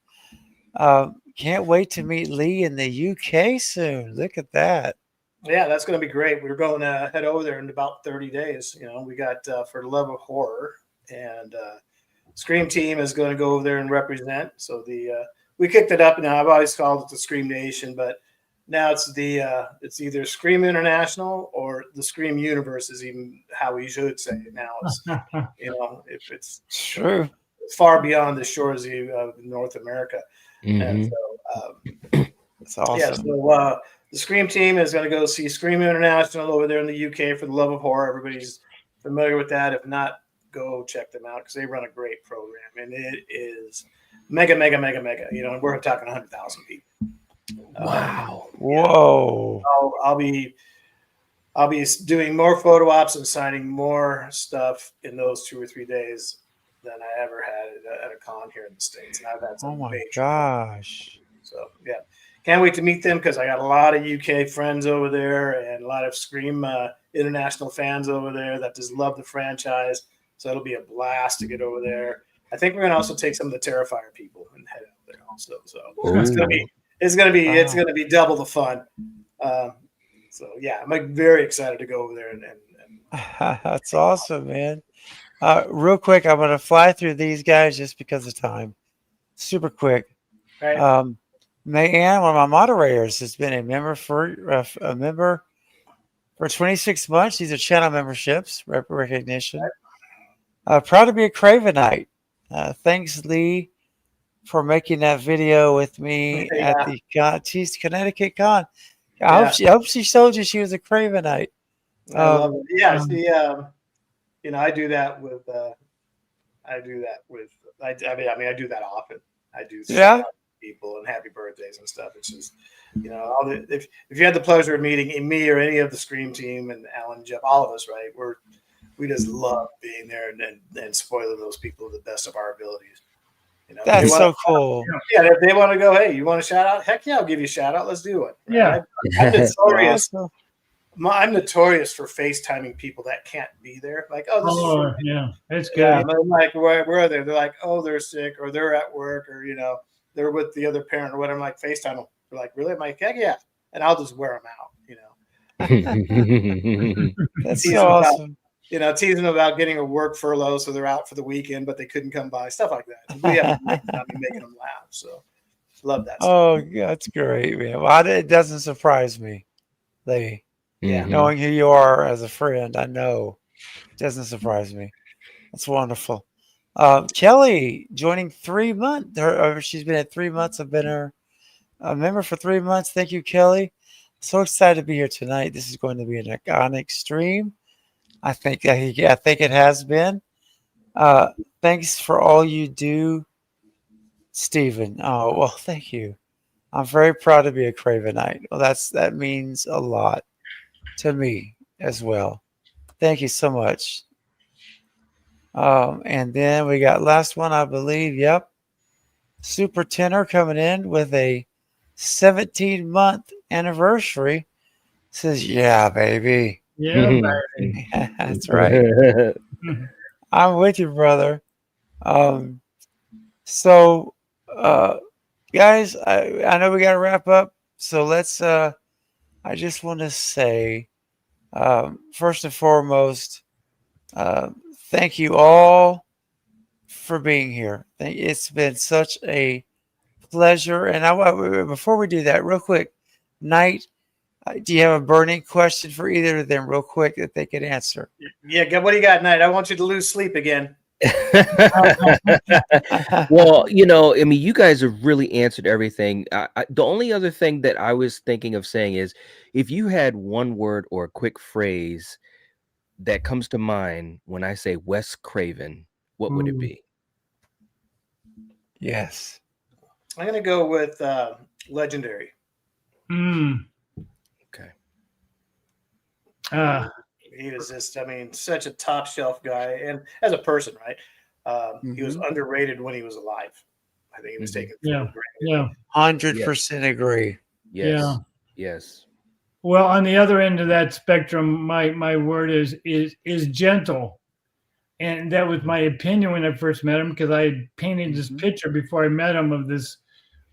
Can't wait to meet Lee in the UK soon. Look at that. Yeah, that's going to be great. We're going to head over there in about 30 days. We got For the Love of Horror, and Scream team is going to go over there and represent. So we kicked it up. Now I've always called it the Scream Nation, but now it's it's either Scream International or the Scream Universe is even how we should say it now. If it's true, far beyond the shores of North America. Mm-hmm. And so it's awesome. Yeah, so the Scream team is going to go see Scream International over there in the UK for the love of horror. Everybody's familiar with that. If not, go check them out because they run a great program, and it is mega, mega, mega, mega. You know, we're talking 100,000 people. Wow. Whoa. I'll be doing more photo ops and signing more stuff in those 2 or 3 days than I ever had at a con here in the States. And I've had some Oh my major gosh. So yeah, can't wait to meet them because I got a lot of UK friends over there and a lot of Scream international fans over there that just love the franchise. So it'll be a blast to get over there. I think we're gonna also take some of the Terrifier people and head out there also. So it's gonna be double the fun. So yeah, I'm like very excited to go over there and That's awesome, man. Real quick, I'm gonna fly through these guys just because of time. Super quick. right. Mayanne, one of my moderators, has been a member for 26 months. These are channel memberships, recognition. Proud to be a Cravenite. Thanks, Lee, for making that video with me at the Connecticut Con. I hope she told you she was a Cravenite. I love it. Yeah, you know, I do that with. I do that often. I do people and happy birthdays and stuff. It's just, you know, if you had the pleasure of meeting me or any of the Scream team and Alan, Jeff, all of us, right? We just love being there and spoiling those people to the best of our abilities. You know, that's so cool. Yeah, if they want to go, hey, you want a shout out? Heck yeah, I'll give you a shout out. Let's do it. Right? Yeah, I'm notorious for FaceTiming people that can't be there. Like, yeah, it's good. Yeah, I'm like, where are they? They're like, oh, they're sick, or they're at work, or you know, they're with the other parent or whatever. I'm like, FaceTime them. They're like, really? I'm like, heck yeah, and I'll just wear them out. You know, that's so awesome. Teasing about getting a work furlough, so they're out for the weekend, but they couldn't come by. Stuff like that. We have making them laugh. So love that. Oh, yeah, that's great, man. Well, it doesn't surprise me, Lee. Yeah. Knowing who you are as a friend, I know it doesn't surprise me. That's wonderful. Kelly joining 3 months. She's been at 3 months. I've been a member for 3 months. Thank you, Kelly. So excited to be here tonight. This is going to be an iconic stream. I think it has been. Thanks for all you do, Stephen. Oh, well, thank you. I'm very proud to be a Cravenite. Well, that means a lot to me as well. Thank you so much. And then we got last one, I believe. Yep. Super Tenor coming in with a 17-month anniversary. Says, yeah, baby. Yeah, baby. That's right. I'm with you, brother. So, guys, I know we got to wrap up. So let's, I just want to say, first and foremost, thank you all for being here. It's been such a pleasure. And before we do that, real quick, Knight, do you have a burning question for either of them real quick that they could answer? Yeah, what do you got, Knight? I want you to lose sleep again. Well, I mean, you guys have really answered everything. The only other thing that I was thinking of saying is, if you had one word or a quick phrase that comes to mind when I say Wes Craven, what would it be? Yes. I'm going to go with legendary. Okay. He was just, such a top shelf guy. And as a person, right? He was underrated when he was alive. I think he was taken for granted. Yeah. 100% agree. Yes. Yeah. Yes. Well, on the other end of that spectrum, my word is gentle. And that was my opinion when I first met him, because I had painted this picture before I met him of this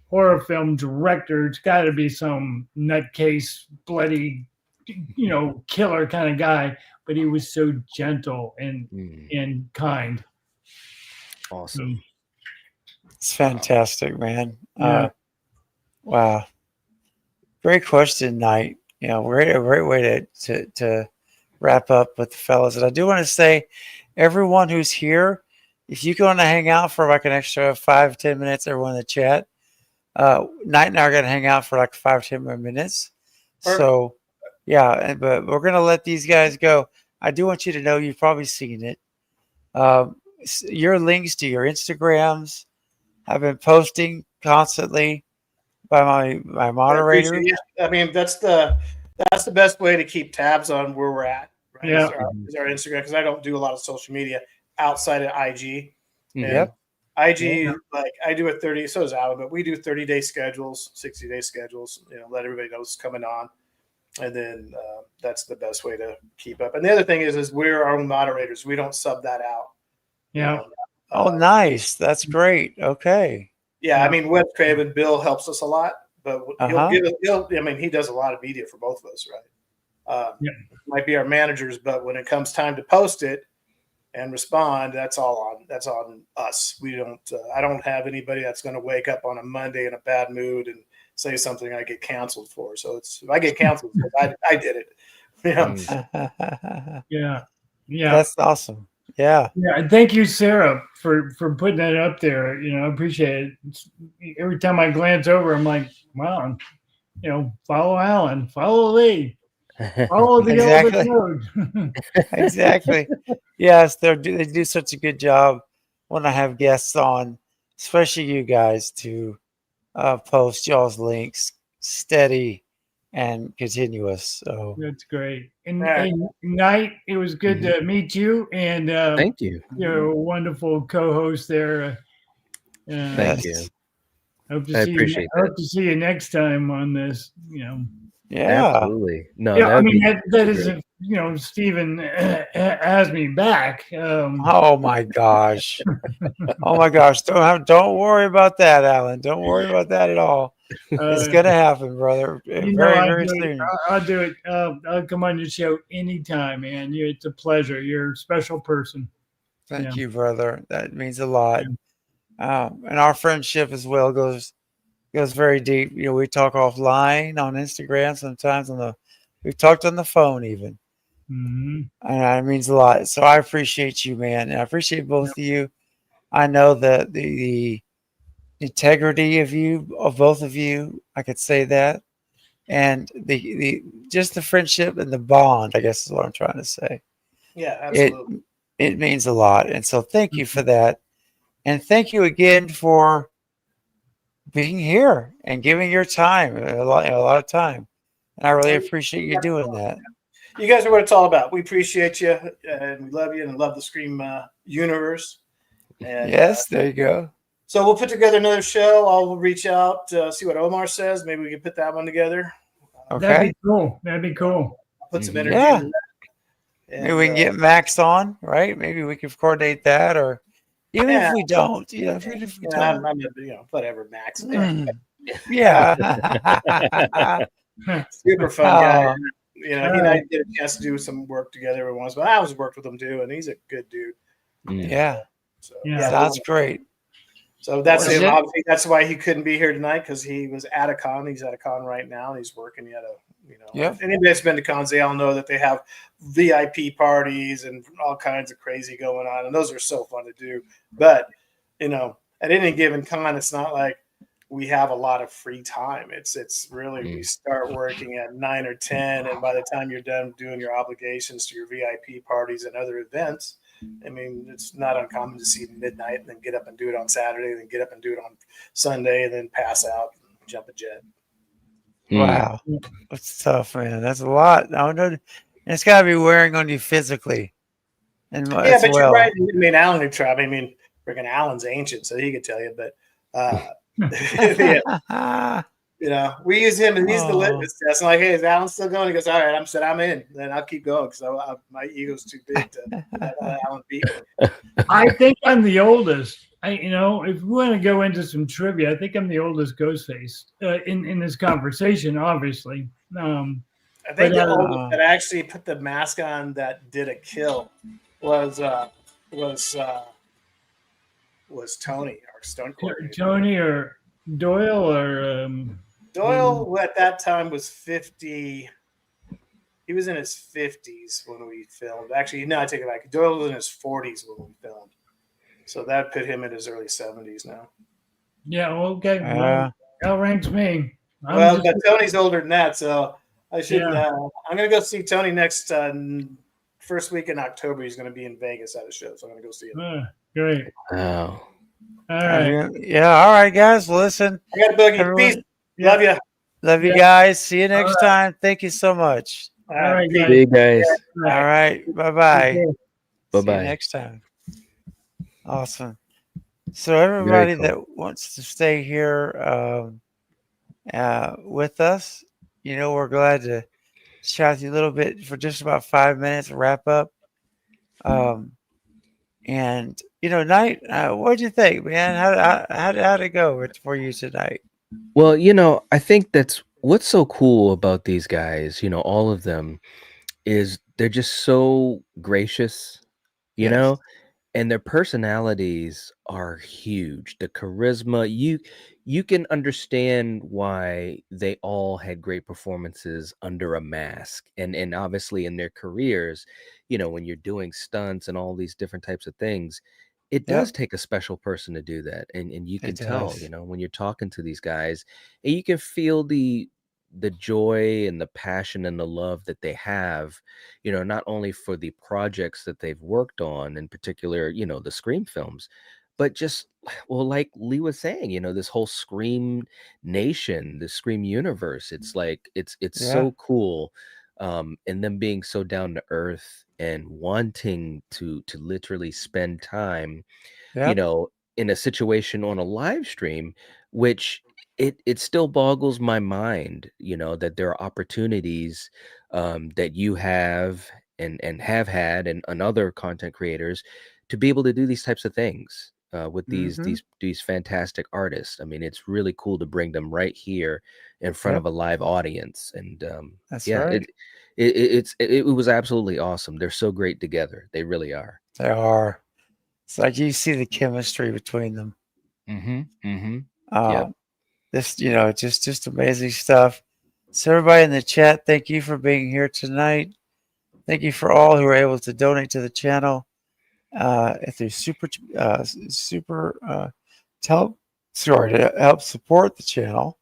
horror film director. It's got to be some nutcase, bloody, killer kind of guy. But he was so gentle and kind. Awesome. It's fantastic, man. Yeah. Wow. Great question, Knight. Great way to wrap up with the fellas. And I do want to say, everyone who's here, if you want to hang out for like an extra 5-10 minutes, everyone in the chat, Knight and I are going to hang out for like 5-10 more minutes. So, yeah, but we're gonna let these guys go. I do want you to know you've probably seen it. Your links to your Instagrams have been posting constantly by my I appreciate moderators. it. Yeah, I mean that's the best way to keep tabs on where we're at, right? Yeah. Is our Instagram, because I don't do a lot of social media outside of IG. And Yep. IG, like I do a 30, so does Alan, but we do 30-day schedules, 60-day schedules, let everybody know what's coming on. And then that's the best way to keep up. And the other thing is we're our own moderators. We don't sub that out. Yeah. Oh, nice. That's great. Okay. Yeah, I mean, Wes Craven, Bill helps us a lot, but Uh-huh. he does a lot of media for both of us, right? Might be our managers, but when it comes time to post it and respond, that's on us. We don't. I don't have anybody that's going to wake up on a Monday in a bad mood and say something I get canceled for. So if I get canceled, I did it. Yeah. That's awesome. Yeah. Yeah, and thank you, Sarah, for putting that up there. I appreciate it. Every time I glance over, I'm like, wow, follow Alan, follow Lee, follow the Exactly. Code. Exactly. Yes, they do such a good job when I have guests on, especially you guys, to post y'all's links steady and continuous. So That's great. And Knight, it was good to meet you. And Thank you. You're a wonderful co-host there. Thank you. Hope to I see appreciate you. Hope to see you next time on this. Yeah. Absolutely. No, Yeah, I mean that'd that be is great. if Stephen has me back. Oh my gosh. Oh my gosh. Don't worry about that, Alan. Don't worry about that at all. It's gonna happen, brother. Very, very soon. I'll do it. I'll come on your show anytime, man. It's a pleasure. You're a special person. Thank you, brother. That means a lot. And our friendship as well goes very deep. We talk offline on Instagram sometimes we've talked on the phone even. Mm-hmm. And that means a lot. So I appreciate you, man. And I appreciate both of you. I know that the integrity of both of you, I could say that. And the just the friendship and the bond, I guess is what I'm trying to say. Yeah, absolutely. It means a lot. And so thank you for that. And thank you again for being here and giving your time, a lot of time. And I really appreciate you doing that. You guys are what it's all about. We appreciate you and we love you and love the Scream universe. And yes, there you go. So we'll put together another show. I'll reach out, see what Omar says. Maybe we can put that one together. Okay. That'd be cool. I'll put some energy into that. And, maybe we can get Max on, right? Maybe we could coordinate that, or even if we don't, if we don't. I'm whatever, Max. Yeah. Super fun guy. He and I get a chance to do some work together every once, but I always worked with him too, and he's a good dude. Yeah. So, sounds great. So that's it. Obviously, that's why he couldn't be here tonight, because he was at a con. He's at a con right now, and he's working. He had if anybody that's been to cons, they all know that they have VIP parties and all kinds of crazy going on, and those are so fun to do. But at any given con, it's not like we have a lot of free time. It's really we start working at 9 or 10, and by the time you're done doing your obligations to your VIP parties and other events, I mean, it's not uncommon to see midnight and then get up and do it on Saturday, then get up and do it on Sunday, and then pass out and jump a jet. Wow, that's tough, man. That's a lot. I know it's got to be wearing on you physically. And but you're right. I mean, Alan could try. I mean, freaking Alan's ancient, so he could tell you. But we use him, and he's the litmus test. I'm like, hey, is Alan still going? He goes, all right. I'm in. Then I'll keep going because my ego's too big to have Alan beat me. I think I'm the oldest. If we want to go into some trivia, I think I'm the oldest Ghostface in this conversation. Obviously, I think the oldest that actually put the mask on that did a kill was Tony, our stunt coordinator. Tony or Doyle or Doyle at that time was 50. He was in his 50s when we filmed. Actually, no, I take it back. Doyle was in his 40s when we filmed. So that put him in his early 70s now. Yeah, okay. That ranks me. But Tony's older than that, so I should. Yeah. I'm gonna go see Tony next first week in October. He's gonna be in Vegas at a show, so I'm gonna go see him. Great. Wow. All right. Yeah. All right, guys. Well, listen, I got a boogie. everyone, Peace. Yeah. Love you. love you Yeah. guys. See you next right. time. Thank you so much. All All right. right, Peace. guys. See you guys. All All right. right. Bye bye. Okay. Bye See you bye. next time. Awesome. So Very everybody cool. that wants to stay here with us, we're glad to chat with you a little bit for just about 5 minutes, wrap up. And Knight, what'd you think, man? How'd it go for you tonight? Well, I think that's what's so cool about these guys, all of them, is they're just so gracious, you Yes. know, and their personalities are huge. The charisma, you can understand why they all had great performances under a mask. And obviously in their careers, when you're doing stunts and all these different types of things, it does Yep, take a special person to do that. And you it can tell, does. when you're talking to these guys, and you can feel the joy and the passion and the love that they have, not only for the projects that they've worked on, in particular, the Scream films, but just, well, like Lee was saying, this whole Scream nation, the Scream universe, it's like, it's Yeah, so cool. And them being so down to earth and wanting to literally spend time, you yep, know, in a situation on a live stream, which it still boggles my mind, that there are opportunities that you have and have had and other content creators to be able to do these types of things with these mm-hmm, these fantastic artists. I mean, it's really cool to bring them right here in front yep, of a live audience, and that's yeah, right. it was absolutely awesome. They're so great together. They really are. They are. It's like you see the chemistry between them. Mm-hmm. Mm-hmm. Uh, Yep. this, just amazing stuff. So everybody in the chat, thank you for being here tonight. Thank you for all who are able to donate to the channel through to help support the channel.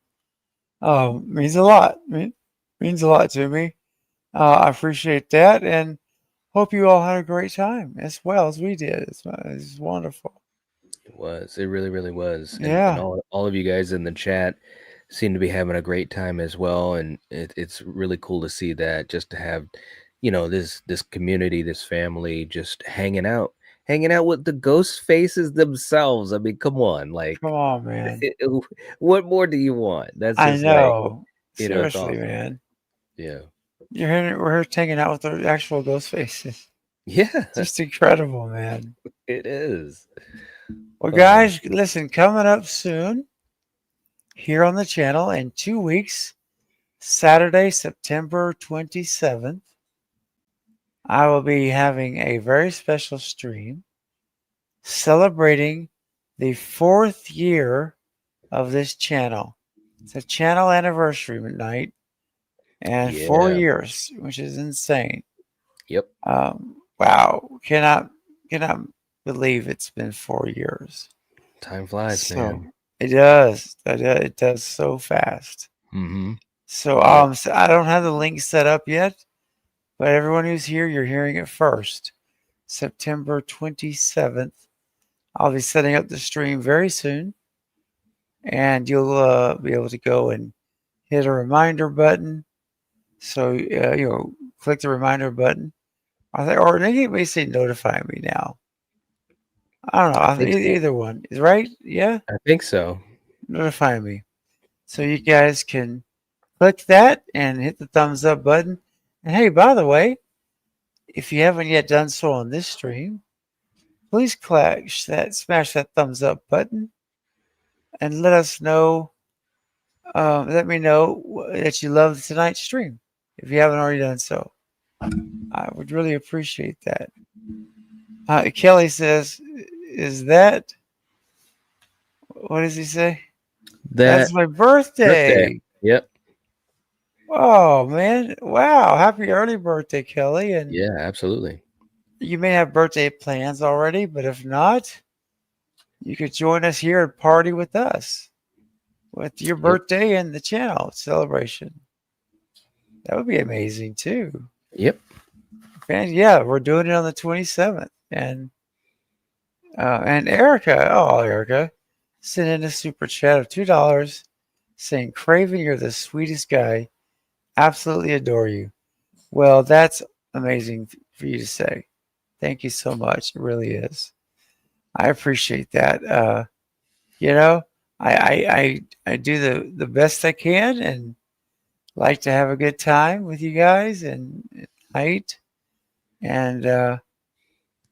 Means a lot. Means a lot to me. I appreciate that, and hope you all had a great time as well as we did. It's wonderful. It was. It really, really was. And Yeah, all of you guys in the chat seem to be having a great time as well. And it's really cool to see that, just to have, this community, this family just hanging out with the ghost faces themselves. I mean, come on, like come on, man. what more do you want? That's I just like, know. it's Seriously, awesome. man. Yeah. We're here hanging out with the actual ghost faces. Yeah, Just incredible, man. it is. Well, guys, listen, coming up soon here on the channel in 2 weeks, Saturday, September 27th, I will be having a very special stream celebrating the 4th year of this channel. It's a channel anniversary night, and 4 Yeah. years, which is insane. Yep. Wow, cannot believe it's been 4 years. Time flies, man. It does. It does so fast. Mm-hmm. So so I don't have the link set up yet, but everyone who's here, you're hearing it first. September 27th. I'll be setting up the stream very soon, and you'll be able to go and hit a reminder button. So click the reminder button. Or they can basically notify me now. I don't know. I think so. Either one is right. Yeah, I think so. notify me, so you guys can click that and hit the thumbs up button. And hey, by the way, if you haven't yet done so on this stream, please smash that thumbs up button, and let us know. Let me know that you love tonight's stream. If you haven't already done so, I would really appreciate that. Kelly says, "Is that what does he say? That's my birthday." Yep. Oh man! Wow! Happy early birthday, Kelly! And Yeah, absolutely. you may have birthday plans already, but if not, you could join us here and party with us with your birthday and the channel celebration. That would be amazing too. Yep. And yeah, we're doing it on the 27th. And Erica sent in a super chat of $2 saying, Craven, you're the sweetest guy. Absolutely adore you. Well, that's amazing for you to say. Thank you so much. It really is. I appreciate that. You know, I do the best I can and like to have a good time with you guys and at night. And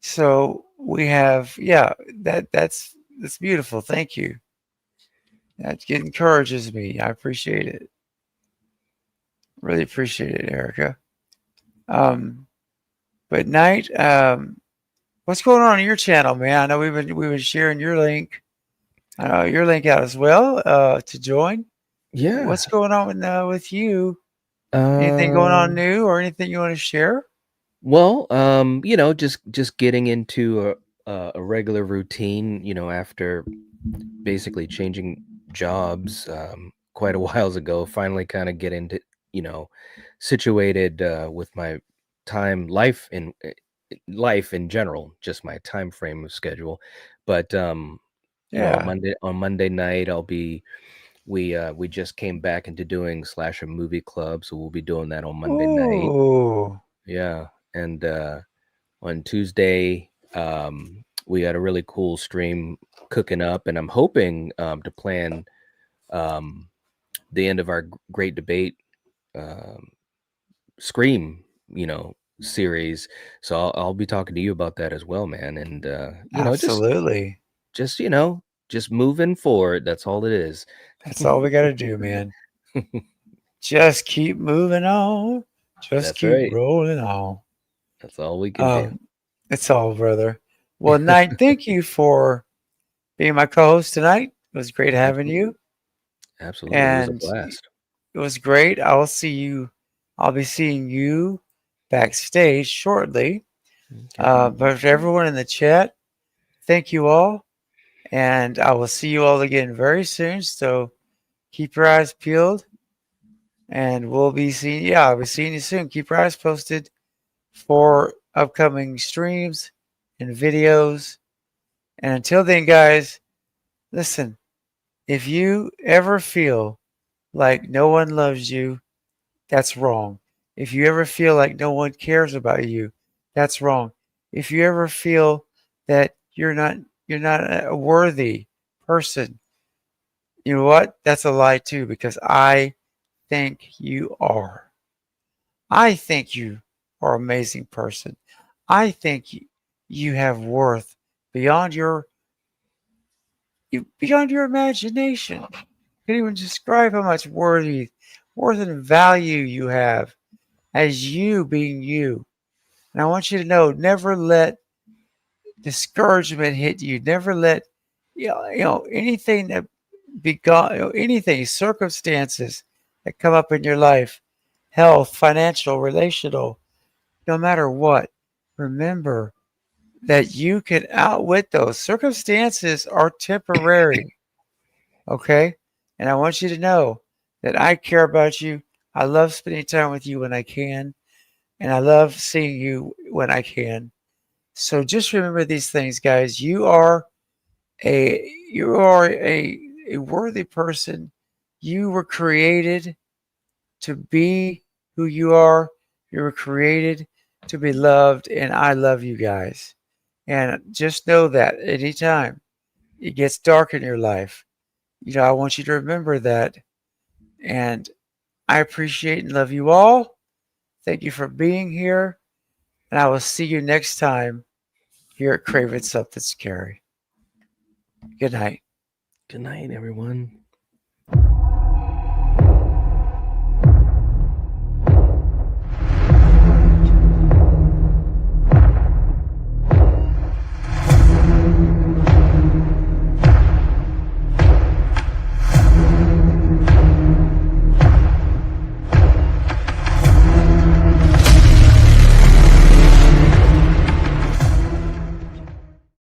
so we have, yeah, that's beautiful. Thank you. That encourages me. I appreciate it. Really appreciate it, Erica. Um, but Night, what's going on your channel, man? I know we've been sharing your link out as well to join. Yeah. What's going on with you? Anything going on new or anything you want to share? Well, just getting into a regular routine, after basically changing jobs quite a whiles ago, finally kind of get into, situated with my life in general, just my time frame of schedule. But Yeah. on Monday night we just came back into doing slasher movie club, so we'll be doing that on Monday night. Ooh. Yeah. And on Tuesday, we got a really cool stream cooking up, and I'm hoping to plan um, the end of our great debate um, Scream, series. So I'll be talking to you about that as well, man. And Absolutely. just moving forward. That's all it is. That's all we got to do, man. Just keep moving on. Just That's keep right. rolling on. That's all we can do. It's all, brother. Well, Knight, thank you for being my co-host tonight. It was great having you. Absolutely. It was a And blast. it was great. I'll be seeing you backstage shortly. Okay. But for everyone in the chat, thank you all. And I will see you all again very soon. So keep your eyes peeled. And I'll be seeing you soon. Keep your eyes posted for upcoming streams and videos. And until then, guys, listen, if you ever feel like no one loves you, that's wrong. If you ever feel like no one cares about you, that's wrong. If you ever feel that you're not a worthy person, you know what? That's a lie too, because I think you are. I think you are an amazing person. I think you have worth beyond beyond your imagination. Can't even describe how much worth and value you have as you being you. And I want you to know, never let discouragement hit you. Never let anything that anything, circumstances that come up in your life, health, financial, relational, no matter what. Remember that you can outwit those. Circumstances are temporary. Okay? And I want you to know that I care about you. I love spending time with you when I can. And I love seeing you when I can. So just remember these things, guys. You are a worthy person. You were created to be who you are. You were created to be loved, and I love you guys. And just know that anytime it gets dark in your life, I want you to remember that. And I appreciate and love you all. Thank you for being here. And I will see you next time here at Craven Something Scary. Good night. Good night, everyone.